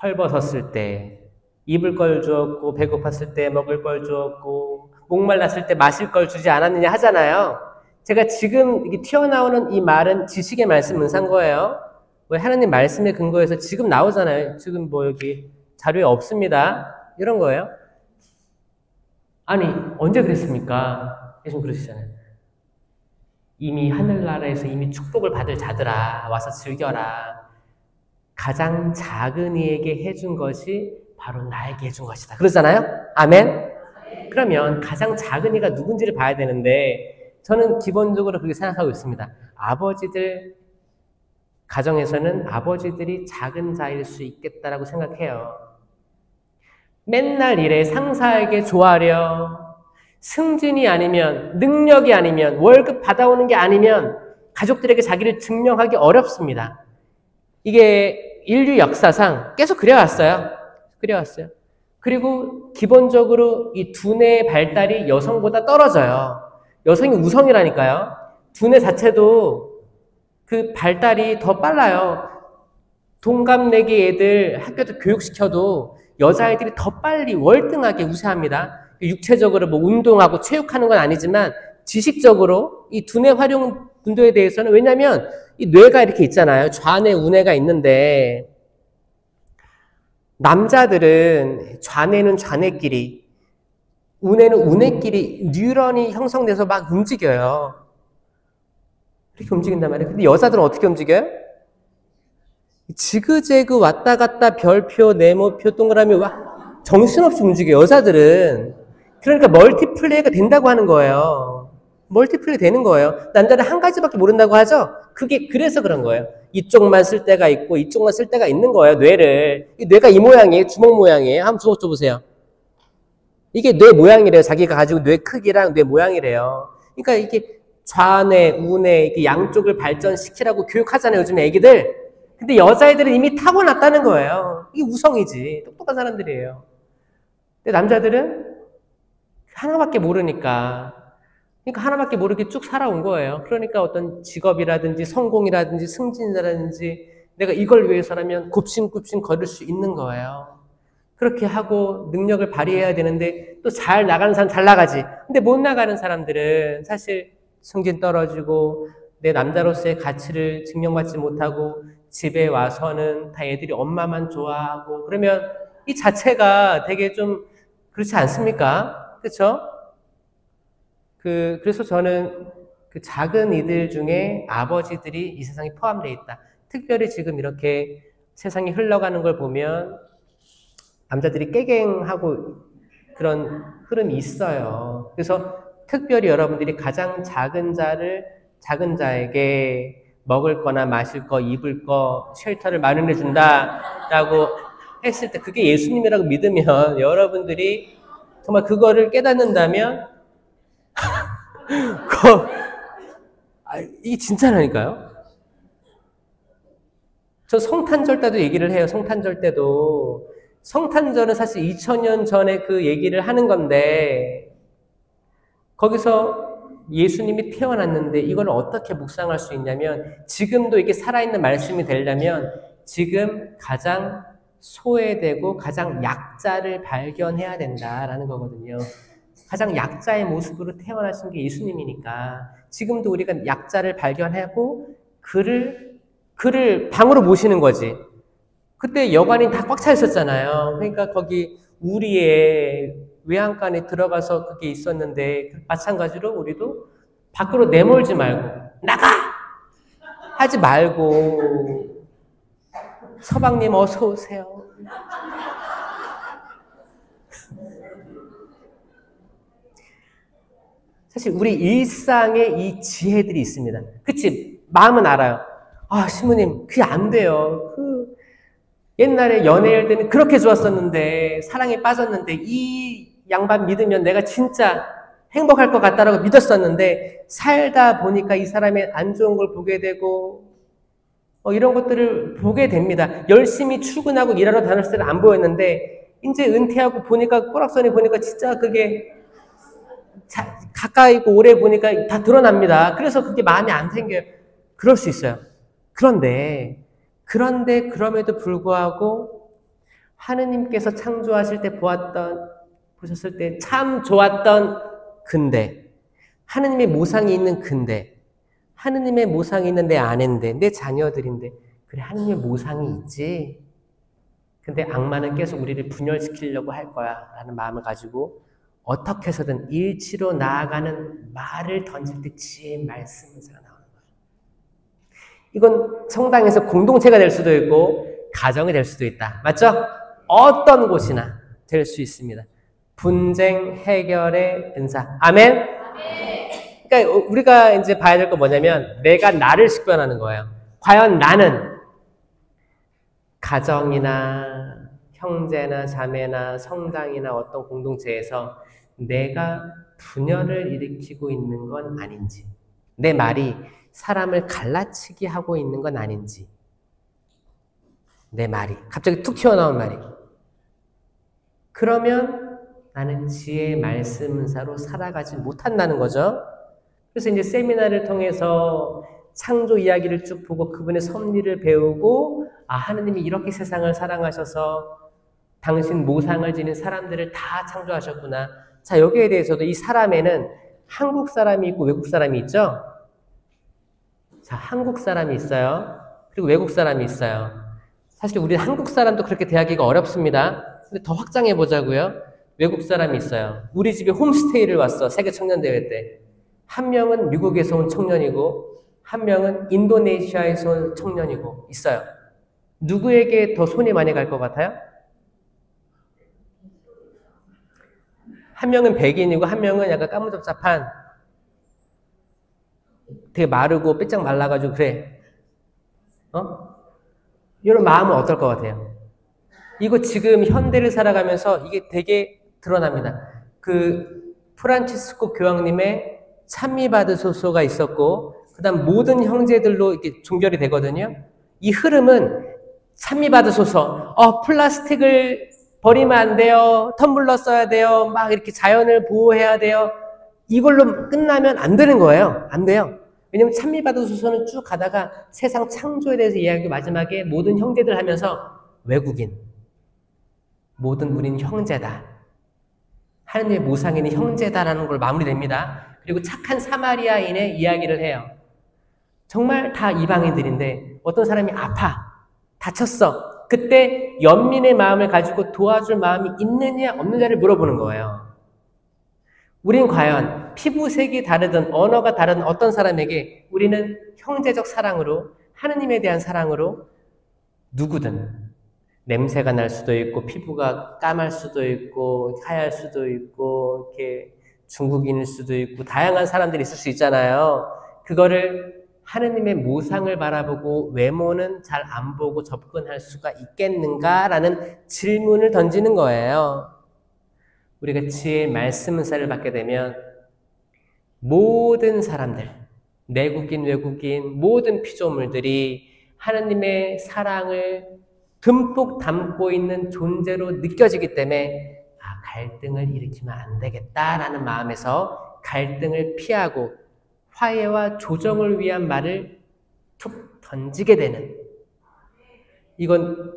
헐벗었을 때 입을 걸 주었고 배고팠을 때 먹을 걸 주었고 목말랐을 때 마실 걸 주지 않았느냐 하잖아요. 제가 지금 이게 튀어나오는 이 말은 지식의 말씀 문산 거예요. 왜 하나님 말씀에 근거해서 지금 나오잖아요. 지금 뭐 여기 자료에 없습니다. 이런 거예요. 아니 언제 그랬습니까? 예수님 그러시잖아요. 이미 하늘나라에서 이미 축복을 받을 자들아 와서 즐겨라. 가장 작은 이에게 해준 것이 바로 나에게 해준 것이다. 그러잖아요? 아멘? 그러면 가장 작은 이가 누군지를 봐야 되는데 저는 기본적으로 그렇게 생각하고 있습니다. 아버지들 가정에서는 아버지들이 작은 자일 수 있겠다라고 생각해요. 맨날 일에 상사에게 좋아하려 승진이 아니면 능력이 아니면 월급 받아오는 게 아니면 가족들에게 자기를 증명하기 어렵습니다. 이게 인류 역사상 계속 그래왔어요. 그리고 기본적으로 이 두뇌의 발달이 여성보다 떨어져요. 여성이 우성이라니까요. 두뇌 자체도 그 발달이 더 빨라요. 동갑내기 애들 학교에서 교육시켜도 여자애들이 더 빨리 월등하게 우세합니다. 육체적으로 뭐 운동하고 체육하는 건 아니지만 지식적으로 이 두뇌 활용 분도에 대해서는, 왜냐하면 이 뇌가 이렇게 있잖아요. 좌뇌, 우뇌가 있는데 남자들은 좌뇌는 좌뇌끼리, 우뇌는 우뇌끼리 뉴런이 형성돼서 막 움직여요. 이렇게 움직인단 말이에요. 근데 여자들은 어떻게 움직여요? 지그재그 왔다 갔다 별표, 네모표, 동그라미 정신없이 움직여요. 여자들은. 그러니까 멀티플레이가 된다고 하는 거예요. 멀티플레이 되는 거예요. 남자는 한 가지밖에 모른다고 하죠? 그게 그래서 그런 거예요. 이쪽만 쓸 때가 있고 이쪽만 쓸 때가 있는 거예요. 뇌를. 뇌가 이 모양이에요. 주먹 모양이에요. 한번 주먹 줘보세요. 이게 뇌 모양이래요. 자기가 가지고 뇌 크기랑 뇌 모양이래요. 그러니까 이게 좌뇌, 우뇌 이렇게 양쪽을 발전시키라고 교육하잖아요. 요즘 애기들. 근데 여자애들은 이미 타고났다는 거예요. 이게 우성이지. 똑똑한 사람들이에요. 근데 남자들은 하나밖에 모르니까. 그러니까 하나밖에 모르게 쭉 살아온 거예요. 그러니까 어떤 직업이라든지 성공이라든지 승진이라든지 내가 이걸 위해서라면 굽신굽신 걸을 수 있는 거예요. 그렇게 하고 능력을 발휘해야 되는데 또 잘 나가는 사람 잘 나가지. 근데 못 나가는 사람들은 사실 승진 떨어지고 내 남자로서의 가치를 증명받지 못하고 집에 와서는 다 애들이 엄마만 좋아하고 그러면 이 자체가 되게 좀 그렇지 않습니까? 그렇죠? 그래서 저는 그 작은 이들 중에 아버지들이 이 세상에 포함되어 있다. 특별히 지금 이렇게 세상이 흘러가는 걸 보면 남자들이 깨갱하고 그런 흐름이 있어요. 그래서 특별히 여러분들이 가장 작은 자에게 먹을 거나 마실 거, 입을 거, 쉘터를 마련해 준다라고 했을 때 그게 예수님이라고 믿으면 여러분들이 정말 그거를 깨닫는다면 이게 진짜라니까요. 저 성탄절 때도 얘기를 해요. 성탄절 때도 성탄절은 사실 2000년 전에 그 얘기를 하는 건데 거기서 예수님이 태어났는데 이걸 어떻게 묵상할 수 있냐면 지금도 이게 살아있는 말씀이 되려면 지금 가장 소외되고 가장 약자를 발견해야 된다라는 거거든요. 가장 약자의 모습으로 태어나신 게 예수님이니까 지금도 우리가 약자를 발견하고 그를 방으로 모시는 거지. 그때 여관이 다 꽉 차 있었잖아요. 그러니까 거기 우리의 외양간에 들어가서 그게 있었는데 마찬가지로 우리도 밖으로 내몰지 말고 나가! 하지 말고 서방님 어서 오세요. 사실 우리 일상에 이 지혜들이 있습니다. 그치? 마음은 알아요. 아, 신부님, 그게 안 돼요. 옛날에 연애할 때는 그렇게 좋았었는데, 사랑에 빠졌는데, 이 양반 믿으면 내가 진짜 행복할 것 같다라고 믿었었는데, 살다 보니까 이 사람의 안 좋은 걸 보게 되고, 이런 것들을 보게 됩니다. 열심히 출근하고 일하러 다녔을 때는 안 보였는데, 이제 은퇴하고 보니까, 꼬락선에 보니까 진짜 그게 가까이 있고 오래 보니까 다 드러납니다. 그래서 그게 마음에 안 생겨요. 그럴 수 있어요. 그런데 그럼에도 불구하고 하느님께서 창조하실 때 보셨을 때 참 좋았던 근데, 하느님의 모상이 있는 근데, 하느님의 모상이 있는 내 아내인데, 내 자녀들인데, 그래, 하느님의 모상이 있지. 근데 악마는 계속 우리를 분열시키려고 할 거야 라는 마음을 가지고 어떻게 해서든 일치로 나아가는 말을 던질 때 지혜의 말씀에서 나오는 거예요. 이건 성당에서 공동체가 될 수도 있고 가정이 될 수도 있다. 맞죠? 어떤 곳이나 될 수 있습니다. 분쟁 해결의 은사. 아멘? 아멘. 그러니까 우리가 이제 봐야 될 건 뭐냐면 내가 나를 식별하는 거예요. 과연 나는 가정이나 형제나 자매나 성당이나 어떤 공동체에서 내가 분열을 일으키고 있는 건 아닌지, 내 말이 사람을 갈라치게 하고 있는 건 아닌지, 내 말이 갑자기 툭 튀어나온 말이, 그러면 나는 지혜의 말씀은사로 살아가지 못한다는 거죠. 그래서 이제 세미나를 통해서 창조 이야기를 쭉 보고 그분의 섭리를 배우고 하느님이 이렇게 세상을 사랑하셔서 당신 모상을 지닌 사람들을 다 창조하셨구나. 자, 여기에 대해서도 이 사람에는 한국 사람이 있고 외국 사람이 있죠? 자, 한국 사람이 있어요. 그리고 외국 사람이 있어요. 사실 우리 한국 사람도 그렇게 대하기가 어렵습니다. 근데 더 확장해 보자고요. 외국 사람이 있어요. 우리 집에 홈스테이를 왔어. 세계 청년대회 때. 한 명은 미국에서 온 청년이고 한 명은 인도네시아에서 온 청년이고 있어요. 누구에게 더 손이 많이 갈 것 같아요? 한 명은 백인이고 한 명은 약간 까무잡잡한 되게 마르고 삐쩍 말라가지고 그래. 이런 마음은 어떨 것 같아요? 이거 지금 현대를 살아가면서 이게 되게 드러납니다. 그 프란치스코 교황님의 찬미받으소서가 있었고 그 다음 모든 형제들로 이렇게 종결이 되거든요. 이 흐름은 찬미받으소서, 플라스틱을 버리면 안 돼요. 텀블러 써야 돼요. 막 이렇게 자연을 보호해야 돼요. 이걸로 끝나면 안 되는 거예요. 안 돼요. 왜냐면 찬미받으소서는 쭉 가다가 세상 창조에 대해서 이야기하고 마지막에 모든 형제들 하면서 외국인, 모든 우리는 형제다. 하느님의 모상인은 형제다라는 걸 마무리됩니다. 그리고 착한 사마리아인의 이야기를 해요. 정말 다 이방인들인데 어떤 사람이 아파, 다쳤어. 그때 연민의 마음을 가지고 도와줄 마음이 있느냐 없느냐를 물어보는 거예요. 우린 과연 피부색이 다르든 언어가 다른 어떤 사람에게 우리는 형제적 사랑으로, 하느님에 대한 사랑으로 누구든 냄새가 날 수도 있고 피부가 까말 수도 있고 하얄 수도 있고 이렇게 중국인일 수도 있고 다양한 사람들이 있을 수 있잖아요. 그거를 하느님의 모상을 바라보고 외모는 잘 안 보고 접근할 수가 있겠는가라는 질문을 던지는 거예요. 우리가 지혜의 말씀 은사를 받게 되면 모든 사람들, 내국인, 외국인, 모든 피조물들이 하느님의 사랑을 듬뿍 담고 있는 존재로 느껴지기 때문에 갈등을 일으키면 안 되겠다라는 마음에서 갈등을 피하고 화해와 조정을 위한 말을 툭 던지게 되는, 이건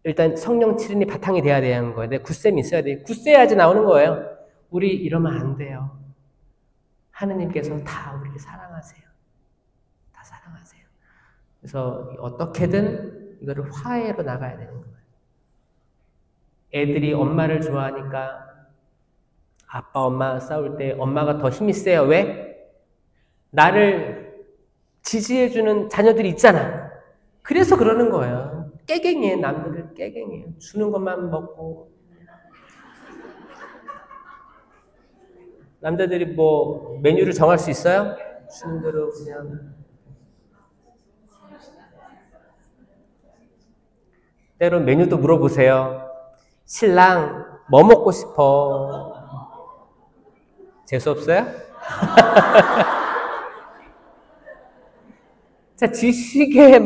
일단 성령 7인이 바탕이 돼야 되는 거예요. 굳셈이 있어야 돼요. 굳세야지 나오는 거예요. 우리 이러면 안 돼요. 하느님께서 다 우리를 사랑하세요. 다 사랑하세요. 그래서 어떻게든 이거를 화해로 나가야 되는 거예요. 애들이 엄마를 좋아하니까 아빠 엄마 싸울 때 엄마가 더 힘이 세요. 왜? 나를 지지해주는 자녀들이 있잖아. 그래서 그러는 거예요. 깨갱이에요. 남들을 깨갱이에요. 주는 것만 먹고. 남자들이 뭐 메뉴를 정할 수 있어요? 주는 대로 그냥. 때론 메뉴도 물어보세요. 신랑 뭐 먹고 싶어? 재수 없어요? 자, 지식의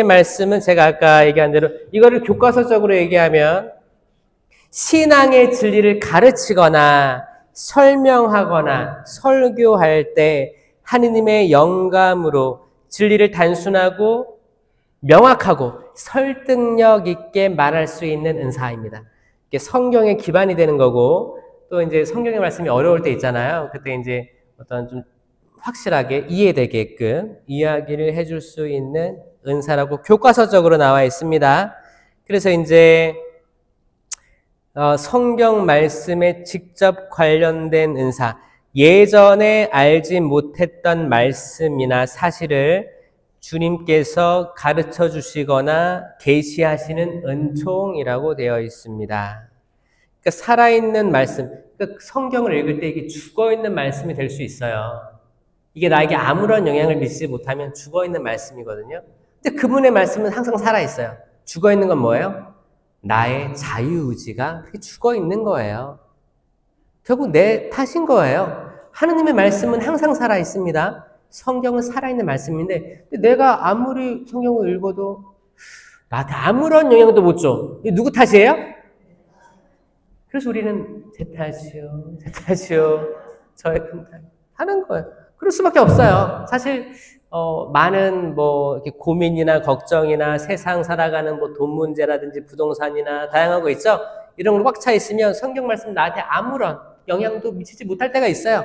말씀은 제가 아까 얘기한 대로 이거를 교과서적으로 얘기하면 신앙의 진리를 가르치거나 설명하거나 설교할 때 하느님의 영감으로 진리를 단순하고 명확하고 설득력 있게 말할 수 있는 은사입니다. 이게 성경의 기반이 되는 거고, 또 이제 성경의 말씀이 어려울 때 있잖아요. 그때 이제 어떤 좀 확실하게 이해되게끔 이야기를 해줄 수 있는 은사라고 교과서적으로 나와 있습니다. 그래서 이제 성경 말씀에 직접 관련된 은사, 예전에 알지 못했던 말씀이나 사실을 주님께서 가르쳐 주시거나 계시하시는 은총이라고 되어 있습니다. 그러니까 살아있는 말씀, 그러니까 성경을 읽을 때 이게 죽어있는 말씀이 될 수 있어요. 이게 나에게 아무런 영향을 미치지 못하면 죽어있는 말씀이거든요. 근데 그분의 말씀은 항상 살아있어요. 죽어있는 건 뭐예요? 나의 자유의지가 그렇게 죽어있는 거예요. 결국 내 탓인 거예요. 하느님의 말씀은 항상 살아있습니다. 성경은 살아있는 말씀인데 내가 아무리 성경을 읽어도 나한테 아무런 영향도 못 줘. 이게 누구 탓이에요? 그래서 우리는 제 탓이요, 저의 큰 탓 하는 거예요. 그럴 수밖에 없어요. 사실 많은 뭐 이렇게 고민이나 걱정이나 세상 살아가는 뭐 돈 문제라든지 부동산이나 다양한 거 있죠. 이런 걸 꽉 차 있으면 성경 말씀 나한테 아무런 영향도 미치지 못할 때가 있어요.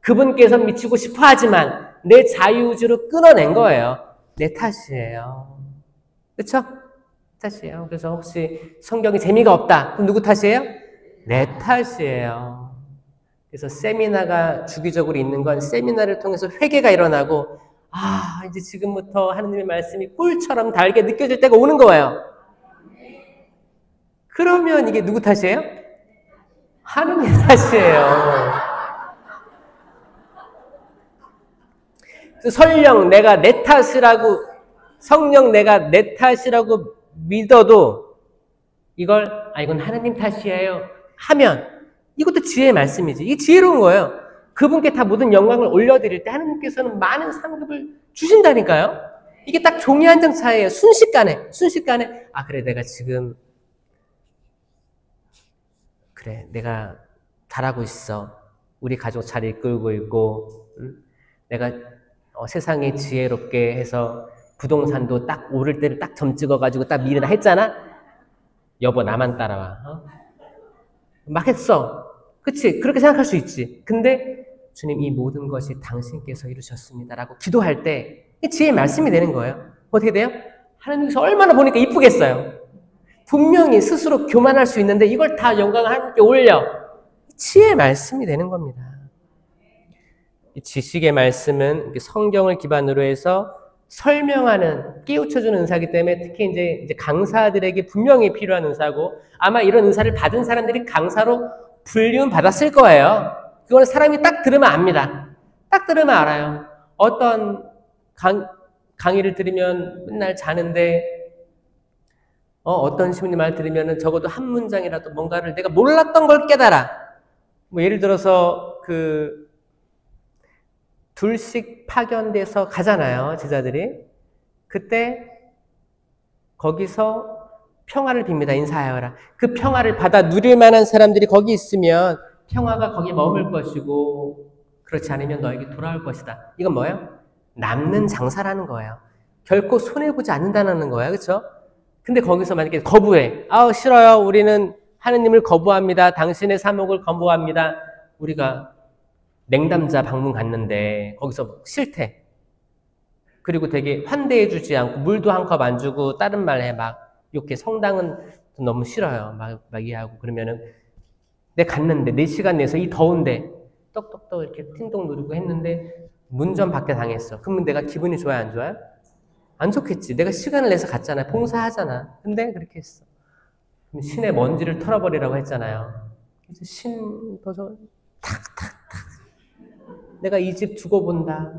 그분께서 미치고 싶어 하지만 내 자유의지로 끊어낸 거예요. 내 탓이에요. 그렇죠? 탓이에요. 그래서 혹시 성경이 재미가 없다. 그럼 누구 탓이에요? 내 탓이에요. 그래서 세미나가 주기적으로 있는 건 세미나를 통해서 회개가 일어나고 이제 지금부터 하느님의 말씀이 꿀처럼 달게 느껴질 때가 오는 거예요. 그러면 이게 누구 탓이에요? 하느님 탓이에요. 설령 내가 내 탓이라고, 성령 내가 내 탓이라고 믿어도 이걸 이건 하느님 탓이에요 하면 이것도 지혜의 말씀이지. 이게 지혜로운 거예요. 그분께 다 모든 영광을 올려드릴 때 하느님께서는 많은 상급을 주신다니까요. 이게 딱 종이 한 장 차이에요. 순식간에 그래 내가 지금 그래 내가 잘하고 있어. 우리 가족 잘 이끌고 있고 내가 세상에 지혜롭게 해서 부동산도 딱 오를 때를 딱 점 찍어가지고 딱 미래나 했잖아. 여보 나만 따라와. 막 했어. 그치? 그렇게 생각할 수 있지. 근데 주님 이 모든 것이 당신께서 이루셨습니다라고 기도할 때 지혜의 말씀이 되는 거예요. 어떻게 돼요? 하나님께서 얼마나 보니까 이쁘겠어요. 분명히 스스로 교만할 수 있는데 이걸 다 영광을 하나님께 올려. 지혜의 말씀이 되는 겁니다. 이 지식의 말씀은 성경을 기반으로 해서 설명하는, 깨우쳐주는 은사이기 때문에 특히 이제 강사들에게 분명히 필요한 은사고 아마 이런 은사를 받은 사람들이 강사로 불리움 받았을 거예요. 그건 사람이 딱 들으면 압니다. 딱 들으면 알아요. 어떤 강의를 들으면 맨날 자는데 어떤 신부님 말 들으면 적어도 한 문장이라도 뭔가를 내가 몰랐던 걸 깨달아. 뭐 예를 들어서 둘씩 파견돼서 가잖아요, 제자들이. 그때 거기서 평화를 빕니다. 인사하여라. 그 평화를 받아 누릴 만한 사람들이 거기 있으면 평화가 거기 머물 것이고 그렇지 않으면 너에게 돌아올 것이다. 이건 뭐예요? 남는 장사라는 거예요. 결코 손해보지 않는다는 거예요. 그렇죠? 근데 거기서 만약에 거부해. 싫어요. 우리는 하느님을 거부합니다. 당신의 사목을 거부합니다. 우리가 냉담자 방문 갔는데 거기서 싫대. 그리고 되게 환대해주지 않고 물도 한 컵 안 주고 다른 말 해. 막 이렇게 성당은 너무 싫어요. 막 이해하고 그러면은 내가 갔는데 4시간 내서 이 더운데 떡떡떡 이렇게 띵동 누르고 했는데 문전 밖에 당했어. 그러면 내가 기분이 좋아요? 안 좋아요? 안 좋겠지. 내가 시간을 내서 갔잖아. 봉사하잖아. 근데 그렇게 했어. 그럼 신의 먼지를 털어버리라고 했잖아요. 그래서 신 벌써 탁탁탁 내가 이 집 두고 본다.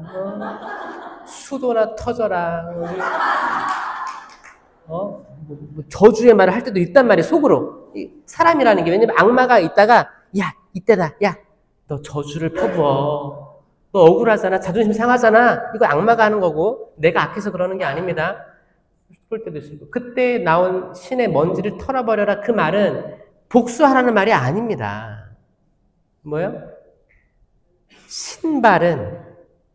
수도나 터져라. 저주의 말을 할 때도 있단 말이에요. 속으로. 사람이라는 게 왜냐면 악마가 있다가 야 이때다. 야 너 저주를 퍼부어. 너 억울하잖아. 자존심 상하잖아. 이거 악마가 하는 거고 내가 악해서 그러는 게 아닙니다. 그럴 때도 있고. 그때 나온 신의 먼지를 털어버려라. 그 말은 복수하라는 말이 아닙니다. 뭐요?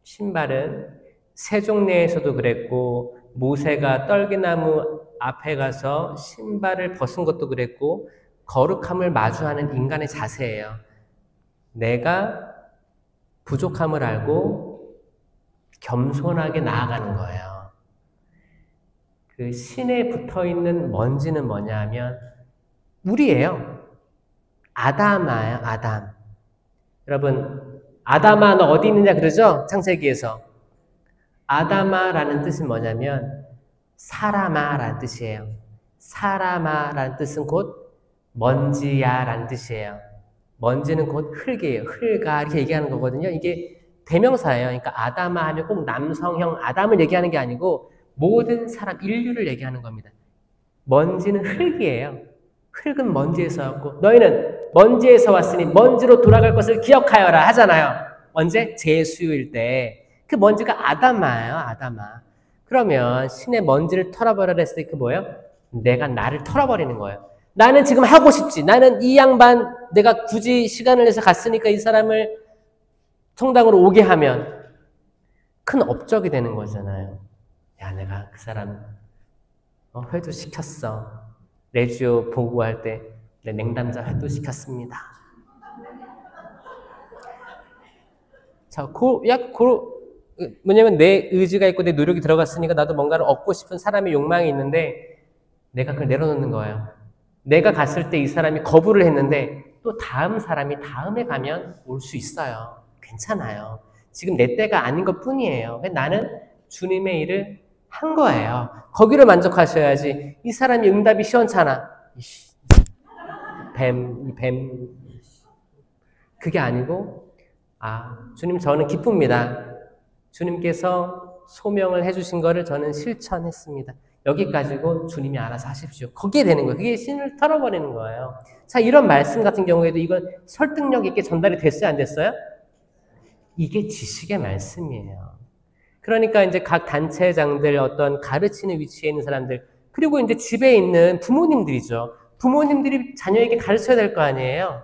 신발은 세종내에서도 그랬고 모세가 떨기나무 앞에 가서 신발을 벗은 것도 그랬고 거룩함을 마주하는 인간의 자세예요. 내가 부족함을 알고 겸손하게 나아가는 거예요. 그 신에 붙어있는 먼지는 뭐냐 하면 우리예요. 아담아예요. 아담. 여러분 아담아 너 어디 있느냐 그러죠? 창세기에서. 아담아라는 뜻은 뭐냐면 사람아라는 뜻이에요. 사람아라는 뜻은 곧 먼지야라는 뜻이에요. 먼지는 곧 흙이에요. 흙아 이렇게 얘기하는 거거든요. 이게 대명사예요. 그러니까 아담아 하면 꼭 남성형 아담을 얘기하는 게 아니고 모든 사람, 인류를 얘기하는 겁니다. 먼지는 흙이에요. 흙은 먼지에서 왔고 너희는 먼지에서 왔으니 먼지로 돌아갈 것을 기억하여라 하잖아요. 언제? 제수일 때. 그 먼지가 아담아예요. 아담아. 그러면 신의 먼지를 털어버려라 했을 때 그 뭐예요? 내가 나를 털어버리는 거예요. 나는 지금 하고 싶지. 나는 이 양반 내가 굳이 시간을 내서 갔으니까 이 사람을 성당으로 오게 하면 큰 업적이 되는 거잖아요. 야 내가 그 사람 회도 시켰어. 레지오 보고할 때 내 냉담자 회도 시켰습니다. 자, 뭐냐면 내 의지가 있고 내 노력이 들어갔으니까 나도 뭔가를 얻고 싶은 사람의 욕망이 있는데 내가 그걸 내려놓는 거예요. 내가 갔을 때 이 사람이 거부를 했는데 또 다음 사람이 다음에 가면 올 수 있어요. 괜찮아요. 지금 내 때가 아닌 것 뿐이에요. 나는 주님의 일을 한 거예요. 거기를 만족하셔야지. 이 사람이 응답이 시원찮아. 뱀. 그게 아니고 주님 저는 기쁩니다. 주님께서 소명을 해주신 거를 저는 실천했습니다. 여기까지고 주님이 알아서 하십시오. 거기에 되는 거예요. 그게 신을 털어버리는 거예요. 자, 이런 말씀 같은 경우에도 이건 설득력 있게 전달이 됐어요? 안 됐어요? 이게 지식의 말씀이에요. 그러니까 이제 각 단체장들 어떤 가르치는 위치에 있는 사람들 그리고 이제 집에 있는 부모님들이죠. 부모님들이 자녀에게 가르쳐야 될 거 아니에요.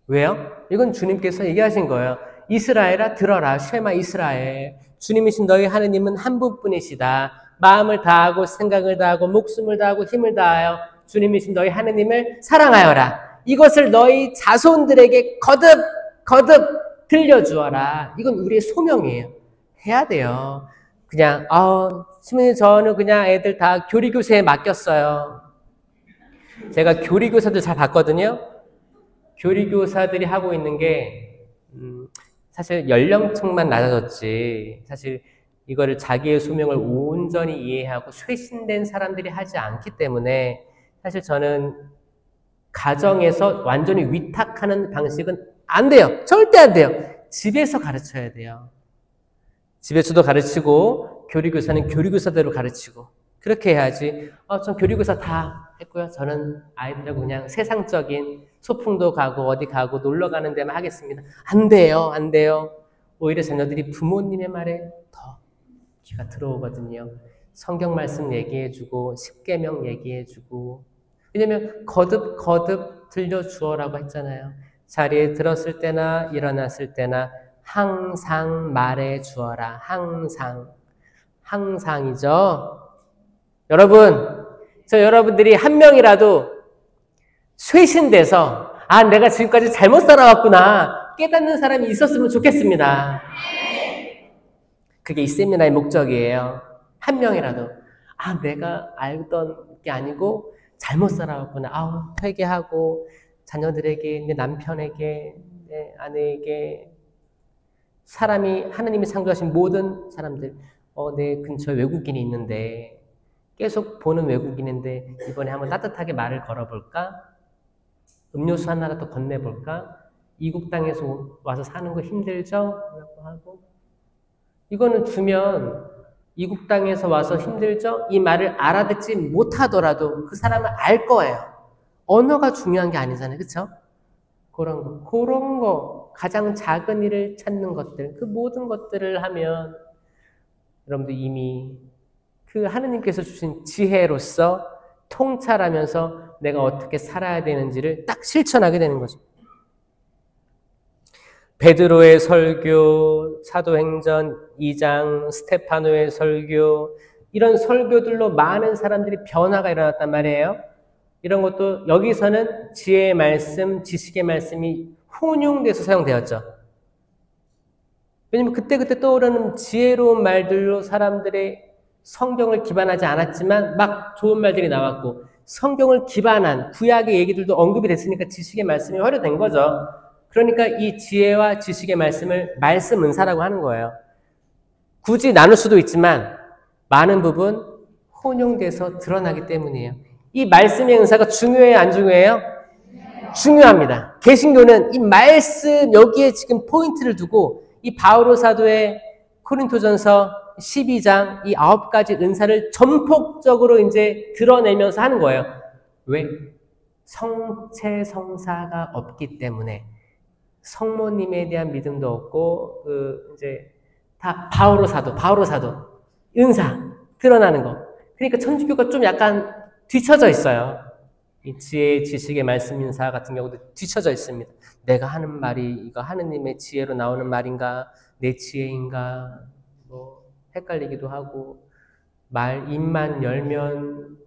왜요? 이건 주님께서 얘기하신 거예요. 이스라엘아 들어라. 쉐마 이스라엘. 주님이신 너희 하느님은 한 분뿐이시다. 마음을 다하고 생각을 다하고 목숨을 다하고 힘을 다하여 주님이신 너희 하느님을 사랑하여라. 이것을 너희 자손들에게 거듭 들려주어라. 이건 우리의 소명이에요. 해야 돼요. 그냥 신부님 저는 그냥 애들 다 교리교사에 맡겼어요. 제가 교리교사들 잘 봤거든요. 교리교사들이 하고 있는 게 사실 연령층만 낮아졌지 사실 이거를 자기의 소명을 온전히 이해하고 쇄신된 사람들이 하지 않기 때문에 사실 저는 가정에서 완전히 위탁하는 방식은 안 돼요. 절대 안 돼요. 집에서 가르쳐야 돼요. 집에서도 가르치고 교리교사는 교리교사대로 가르치고 그렇게 해야지 전 교리교사 다 했고요. 저는 아이들하고 그냥 세상적인 소풍도 가고 어디 가고 놀러 가는 데만 하겠습니다. 안 돼요. 안 돼요. 오히려 자녀들이 부모님의 말에 더 귀가 들어오거든요. 성경 말씀 얘기해주고 십계명 얘기해주고 왜냐면 거듭 들려주어라고 했잖아요. 자리에 들었을 때나 일어났을 때나 항상 말해주어라. 항상이죠. 여러분, 여러분들이 한 명이라도 쇄신돼서 내가 지금까지 잘못 살아왔구나 깨닫는 사람이 있었으면 좋겠습니다. 그게 이 세미나의 목적이에요. 한 명이라도 내가 알던 게 아니고 잘못 살아왔구나. 회개하고 자녀들에게, 내 남편에게, 내 아내에게, 하나님이 창조하신 모든 사람들, 내 근처에 외국인이 있는데 계속 보는 외국인인데 이번에 한번 따뜻하게 말을 걸어볼까? 음료수 하나라도 건네볼까? 이국 땅에서 와서 사는 거 힘들죠? 라고 하고 이거는 주면 이국 땅에서 와서 힘들죠? 이 말을 알아듣지 못하더라도 그 사람은 알 거예요. 언어가 중요한 게 아니잖아요. 그렇죠? 그런 거 가장 작은 일을 찾는 것들 그 모든 것들을 하면 여러분들 이미 그 하느님께서 주신 지혜로서 통찰하면서 내가 어떻게 살아야 되는지를 딱 실천하게 되는 거죠. 베드로의 설교, 사도행전 2장, 스테파노의 설교 이런 설교들로 많은 사람들이 변화가 일어났단 말이에요. 이런 것도 여기서는 지혜의 말씀, 지식의 말씀이 혼용돼서 사용되었죠. 왜냐면 그때 떠오르는 지혜로운 말들로 사람들의 성경을 기반하지 않았지만 막 좋은 말들이 나왔고 성경을 기반한 구약의 얘기들도 언급이 됐으니까 지식의 말씀이 활용된 거죠. 그러니까 이 지혜와 지식의 말씀을 말씀 은사라고 하는 거예요. 굳이 나눌 수도 있지만 많은 부분 혼용돼서 드러나기 때문이에요. 이 말씀의 은사가 중요해요, 안 중요해요? 중요합니다. 개신교는 이 말씀 여기에 지금 포인트를 두고 이 바오로 사도의 코린토전서 12장 이 9가지 은사를 전폭적으로 이제 드러내면서 하는 거예요. 왜? 성체 성사가 없기 때문에 성모님에 대한 믿음도 없고 이제 다 바오로 사도 은사 드러나는 거. 그러니까 천주교가 좀 약간 뒤쳐져 있어요. 이 지혜, 지식의 말씀 인사 같은 경우도 뒤쳐져 있습니다. 내가 하는 말이 이거 하느님의 지혜로 나오는 말인가, 내 지혜인가, 헷갈리기도 하고, 입만 열면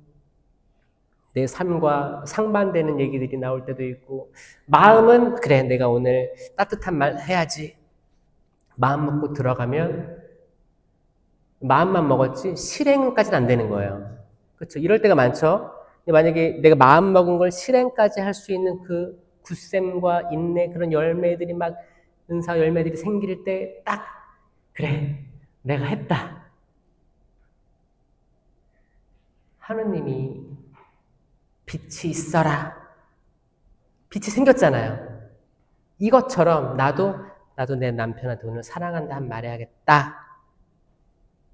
내 삶과 상반되는 얘기들이 나올 때도 있고, 마음은 그래, 내가 오늘 따뜻한 말 해야지. 마음 먹고 들어가면 마음만 먹었지 실행까지는 안 되는 거예요. 그렇죠? 이럴 때가 많죠. 만약에 내가 마음 먹은 걸 실행까지 할 수 있는 그 굳셈과 인내 그런 열매들이 막 은사 열매들이 생길 때 딱 그래 내가 했다. 하느님이 빛이 있어라. 빛이 생겼잖아요. 이것처럼 나도 내 남편한테 오늘 사랑한다 한 말해야겠다.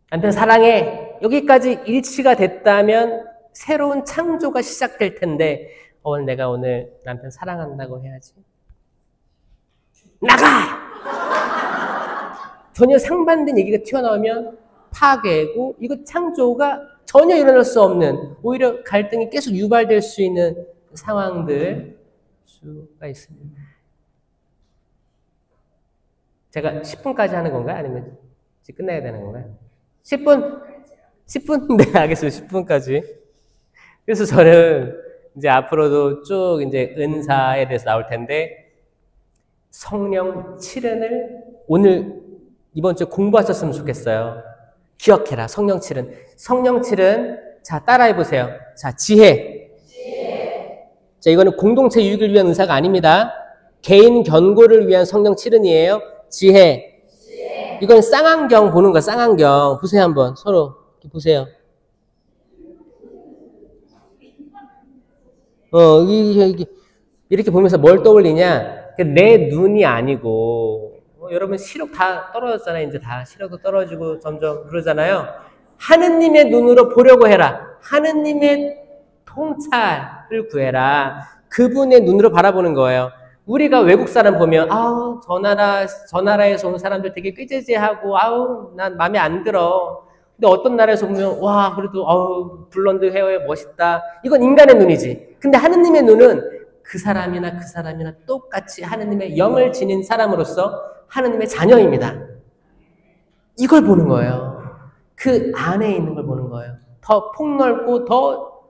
남편 사랑해. 여기까지 일치가 됐다면 새로운 창조가 시작될 텐데 내가 오늘 남편 사랑한다고 해야지. 나가! 전혀 상반된 얘기가 튀어나오면 파괴고 이거 창조가 전혀 일어날 수 없는 오히려 갈등이 계속 유발될 수 있는 상황들 수가 있습니다. 제가 10분까지 하는 건가요? 아니면 이제 끝내야 되는 건가요? 10분? 10분? 네, 알겠습니다. 10분까지. 그래서 저는 이제 앞으로도 쭉 이제 은사에 대해서 나올 텐데 성령 7은을 오늘 이번 주에 공부하셨으면 좋겠어요. 기억해라. 성령 7은. 성령 7은 자 따라해 보세요. 자 지혜. 자 이거는 공동체 유익을 위한 은사가 아닙니다. 개인 견고를 위한 성령 7은이에요. 지혜. 이건 쌍안경 보는 거야. 쌍안경. 보세요 한번. 서로 보세요. 이렇게 보면서 뭘 떠올리냐? 내 눈이 아니고 여러분 시력 다 떨어졌잖아요. 이제 다 시력도 떨어지고 점점 그러잖아요. 하느님의 눈으로 보려고 해라. 하느님의 통찰을 구해라. 그분의 눈으로 바라보는 거예요. 우리가 외국 사람 보면 저 나라에서 온 사람들 되게 꾀죄죄하고 난 마음에 안 들어. 근데 어떤 나라에서 보면 와 그래도 블론드 헤어에 멋있다. 이건 인간의 눈이지. 근데 하느님의 눈은 그 사람이나 똑같이 하느님의 영을 지닌 사람으로서 하느님의 자녀입니다. 이걸 보는 거예요. 그 안에 있는 걸 보는 거예요. 더 폭넓고 더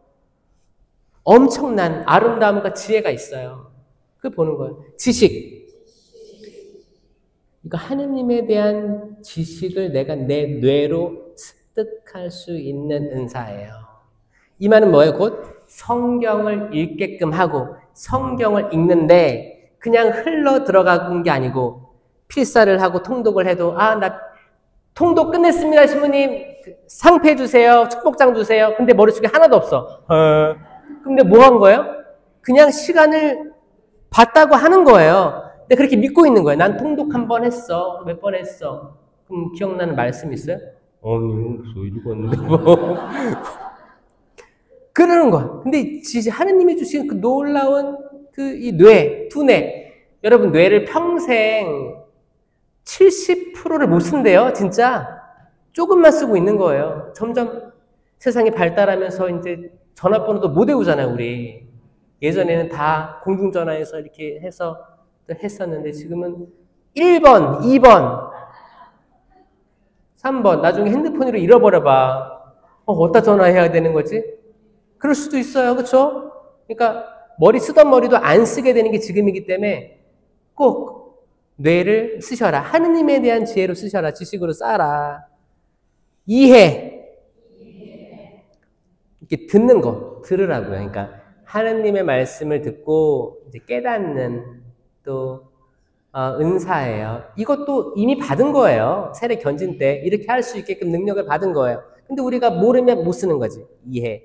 엄청난 아름다움과 지혜가 있어요. 그걸 보는 거예요. 지식. 그러니까 하느님에 대한 지식을 내가 내 뇌로 습득할 수 있는 은사예요. 이 말은 뭐예요? 곧 성경을 읽게끔 하고 성경을 읽는데 그냥 흘러 들어가는 게 아니고 필사를 하고 통독을 해도 나 통독 끝냈습니다. 신부님 상패 주세요. 축복장 주세요. 근데 머릿속에 하나도 없어. 근데 뭐 한 거예요? 그냥 시간을 봤다고 하는 거예요. 근데 그렇게 믿고 있는 거예요. 난 통독 한 번 했어. 몇 번 했어. 그럼 기억나는 말씀 있어요? 이거 읽었는데 뭐. 그러는 거야. 근데 진짜 하느님이 주신 그 놀라운 이 뇌, 두뇌. 여러분 뇌를 평생 70%를 못 쓴대요. 진짜. 조금만 쓰고 있는 거예요. 점점 세상이 발달하면서 이제 전화번호도 못 외우잖아요, 우리. 예전에는 다 공중전화에서 이렇게 해서 했었는데 지금은 1번, 2번, 3번, 나중에 핸드폰으로 잃어버려봐. 어디다 전화해야 되는 거지? 그럴 수도 있어요. 그렇죠? 그러니까 쓰던 머리도 안 쓰게 되는 게 지금이기 때문에 꼭 뇌를 쓰셔라. 하느님에 대한 지혜로 쓰셔라. 지식으로 쌓아라. 이해. 이렇게 듣는 거, 들으라고요. 그러니까 하느님의 말씀을 듣고 이제 깨닫는 또 은사예요. 이것도 이미 받은 거예요. 세례 견진 때 이렇게 할 수 있게끔 능력을 받은 거예요. 근데 우리가 모르면 못 쓰는 거지. 이해.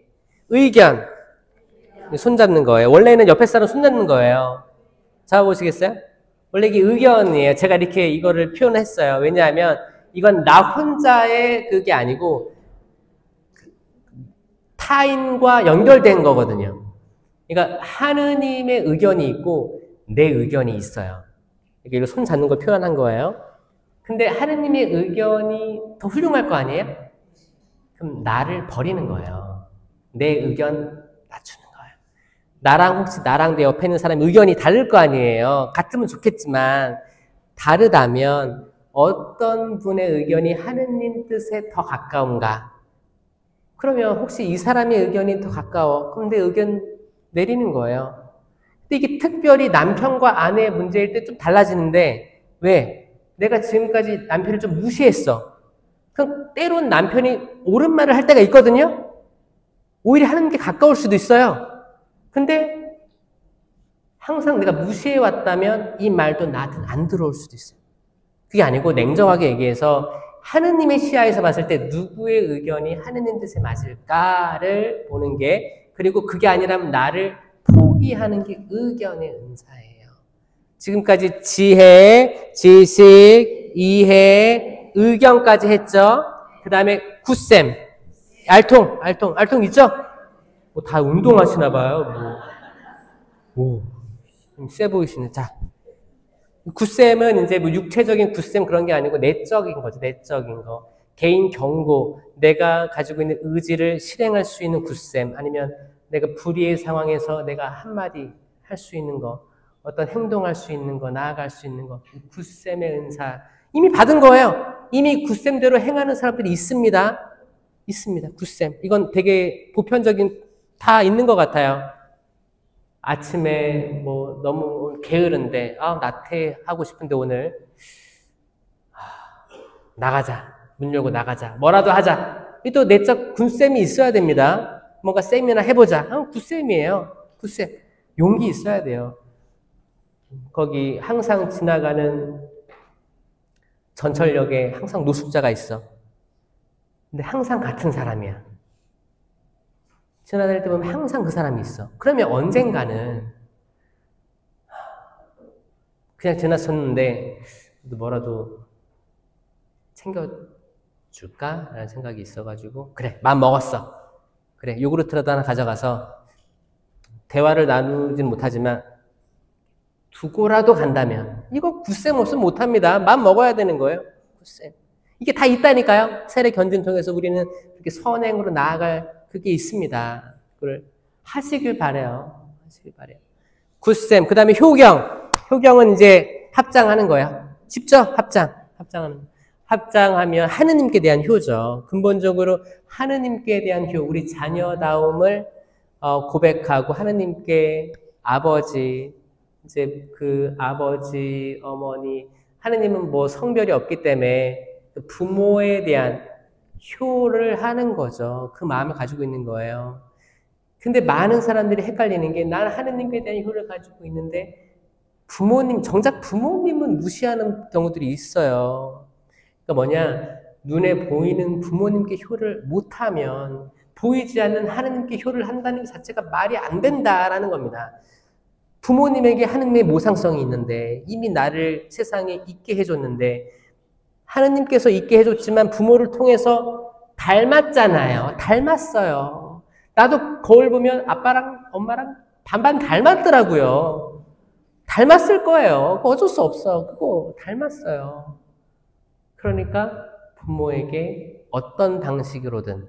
의견. 손잡는 거예요. 원래는 옆에 사람 손잡는 거예요. 잡아보시겠어요? 원래 이게 의견이에요. 제가 이렇게 이거를 표현했어요. 왜냐하면 이건 나 혼자의 그게 아니고 타인과 연결된 거거든요. 그러니까 하느님의 의견이 있고 내 의견이 있어요. 이거 손 잡는 걸 표현한 거예요. 근데 하느님의 의견이 더 훌륭할 거 아니에요? 그럼 나를 버리는 거예요. 내 의견 낮추는 거예요. 혹시 나랑 내 옆에 있는 사람의 의견이 다를 거 아니에요. 같으면 좋겠지만 다르다면 어떤 분의 의견이 하느님 뜻에 더 가까운가? 그러면 혹시 이 사람의 의견이 더 가까워? 그럼 내 의견 내리는 거예요. 근데 이게 특별히 남편과 아내의 문제일 때 좀 달라지는데 왜? 내가 지금까지 남편을 좀 무시했어. 그럼 때론 남편이 옳은 말을 할 때가 있거든요. 오히려 하느님께 가까울 수도 있어요. 근데 항상 내가 무시해왔다면 이 말도 나한테는 안 들어올 수도 있어요. 그게 아니고 냉정하게 얘기해서 하느님의 시야에서 봤을 때 누구의 의견이 하느님 뜻에 맞을까를 보는 게, 그리고 그게 아니라면 나를 포기하는 게 의견의 은사예요. 지금까지 지혜, 지식, 이해, 의견까지 했죠. 그 다음에 굳셈, 알통 있죠? 다 운동하시나 봐요. 세 보이시네. 자, 굳셈은 이제 육체적인 굳셈 그런 게 아니고 내적인 거죠. 내적인 거. 개인 경고, 내가 가지고 있는 의지를 실행할 수 있는 굳셈, 아니면 내가 불의의 상황에서 내가 한마디 할 수 있는 거, 어떤 행동할 수 있는 거, 나아갈 수 있는 거, 굳셈의 은사 이미 받은 거예요. 이미 굳셈대로 행하는 사람들이 있습니다. 굳셈. 이건 되게 보편적인 다 있는 것 같아요. 아침에 너무 게으른데 나태하고 싶은데 오늘 나가자. 문 열고 나가자. 뭐라도 하자. 또 내적 굳셈이 있어야 됩니다. 뭔가 셈이나 해보자. 굳셈이에요. 굳셈. 용기 있어야 돼요. 거기 항상 지나가는 전철역에 항상 노숙자가 있어. 근데 항상 같은 사람이야. 지나다닐 때 보면 항상 그 사람이 있어. 그러면 언젠가는 그냥 지나쳤는데 뭐라도 챙겨줄까? 라는 생각이 있어가지고 그래, 마음 먹었어. 그래, 요구르트라도 하나 가져가서 대화를 나누진 못하지만 두고라도 간다면 이거 굳셈 없으면 못합니다. 마음 먹어야 되는 거예요. 굳셈. 이게 다 있다니까요. 세례 견dim 통해서 우리는 그렇게 선행으로 나아갈 그게 있습니다. 그걸 하시길 바래요. 하시길 바래요. 굿셈. 그 다음에 효경. 효경은 이제 합장하는 거야. 쉽죠? 합장하는 거. 합장하면 하느님께 대한 효죠. 근본적으로 하느님께 대한 효, 우리 자녀다움을 고백하고 하느님께 아버지, 이제 그 아버지, 어머니, 하느님은 뭐 성별이 없기 때문에 부모에 대한 효를 하는 거죠. 그 마음을 가지고 있는 거예요. 근데 많은 사람들이 헷갈리는 게 나는 하느님께 대한 효를 가지고 있는데 정작 부모님은 무시하는 경우들이 있어요. 그러니까 뭐냐, 눈에 보이는 부모님께 효를 못하면 보이지 않는 하느님께 효를 한다는 것 자체가 말이 안 된다라는 겁니다. 부모님에게 하느님의 모상성이 있는데 이미 나를 세상에 있게 해줬는데 하느님께서 있게 해줬지만 부모를 통해서 닮았잖아요. 닮았어요. 나도 거울 보면 아빠랑 엄마랑 반반 닮았더라고요. 닮았을 거예요. 어쩔 수 없어. 그거 닮았어요. 그러니까 부모에게 어떤 방식으로든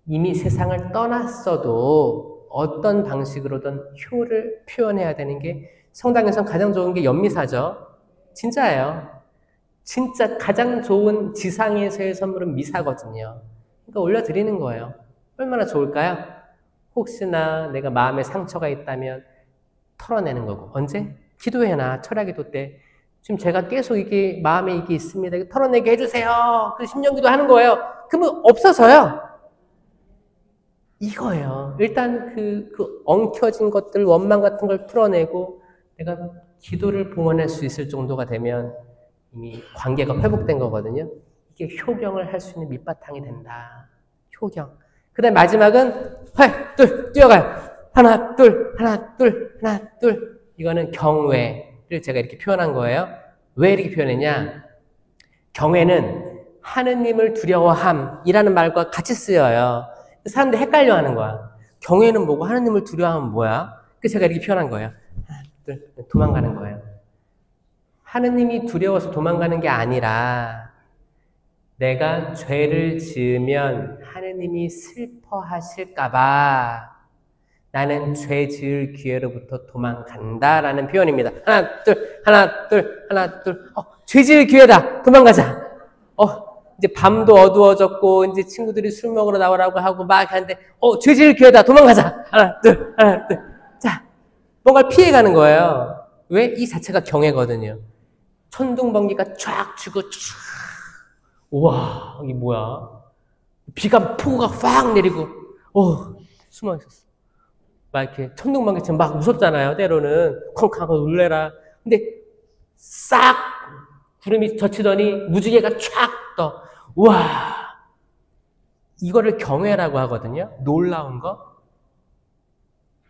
이미 세상을 떠났어도 어떤 방식으로든 효를 표현해야 되는 게 성당에선 가장 좋은 게 연미사죠. 진짜예요. 진짜 가장 좋은 지상에서의 선물은 미사거든요. 그러니까 올려드리는 거예요. 얼마나 좋을까요? 혹시나 내가 마음에 상처가 있다면 털어내는 거고. 언제? 기도회나 철야기도 때 지금 제가 계속 이게 마음에 이게 있습니다. 털어내게 해주세요. 그 심령기도 하는 거예요. 그러면 없어서요. 이거예요. 일단 그 엉켜진 것들, 원망 같은 걸 풀어내고 내가 기도를 봉헌할 수 있을 정도가 되면 이미 관계가 회복된 거거든요. 이게 효경을 할 수 있는 밑바탕이 된다. 효경. 그 다음 마지막은 둘 뛰어가요. 하나 둘 하나 둘 하나 둘. 이거는 경외를 제가 이렇게 표현한 거예요. 왜 이렇게 표현했냐? 경외는 하느님을 두려워함이라는 말과 같이 쓰여요. 사람들이 헷갈려하는 거야. 경외는 뭐고 하느님을 두려워하면 뭐야? 그래서 제가 이렇게 표현한 거예요. 하나 둘 도망가는 거예요. 하느님이 두려워서 도망가는 게 아니라 내가 죄를 지으면 하느님이 슬퍼하실까봐 나는 죄 지을 기회로부터 도망간다라는 표현입니다. 하나 둘. 죄 지을 기회다. 도망가자. 이제 밤도 어두워졌고 이제 친구들이 술 먹으러 나오라고 하고 막 하는데 죄 지을 기회다. 도망가자. 하나 둘. 자, 뭔가를 피해가는 거예요. 왜? 이 자체가 경외거든요. 천둥번개가 쫙 치고 쫙. 우와, 이게 뭐야? 폭우가 확 내리고 숨어 있었어. 막 이렇게 천둥번개처럼 막 무섭잖아요. 때로는 콩하고 놀래라. 근데 싹 구름이 젖히더니 무지개가 쫙 떠. 우와, 이거를 경외라고 하거든요. 놀라운 거.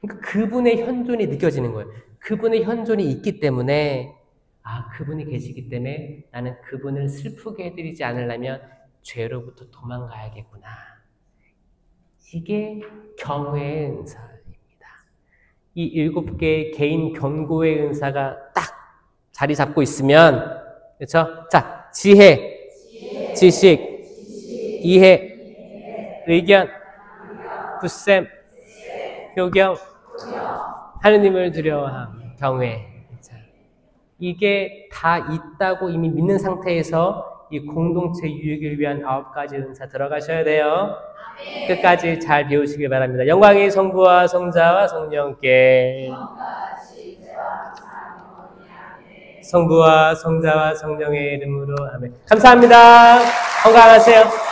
그러니까 그분의 현존이 느껴지는 거예요. 그분의 현존이 있기 때문에 그분이 계시기 때문에 나는 그분을 슬프게 해드리지 않으려면 죄로부터 도망가야겠구나. 이게 경외의 은사입니다. 이 7개의 개인 견고의 은사가 딱 자리 잡고 있으면, 그렇죠? 자, 지혜, 지식, 이해, 의견, 굿셈, 효경, 하느님을 두려워함, 경외. 이게 다 있다고 이미 믿는 상태에서 이 공동체 유익을 위한 9가지 은사 들어가셔야 돼요. 끝까지 잘 배우시길 바랍니다. 영광이 성부와 성자와 성령께, 성부와 성자와 성령의 이름으로 아멘. 감사합니다. 건강하세요.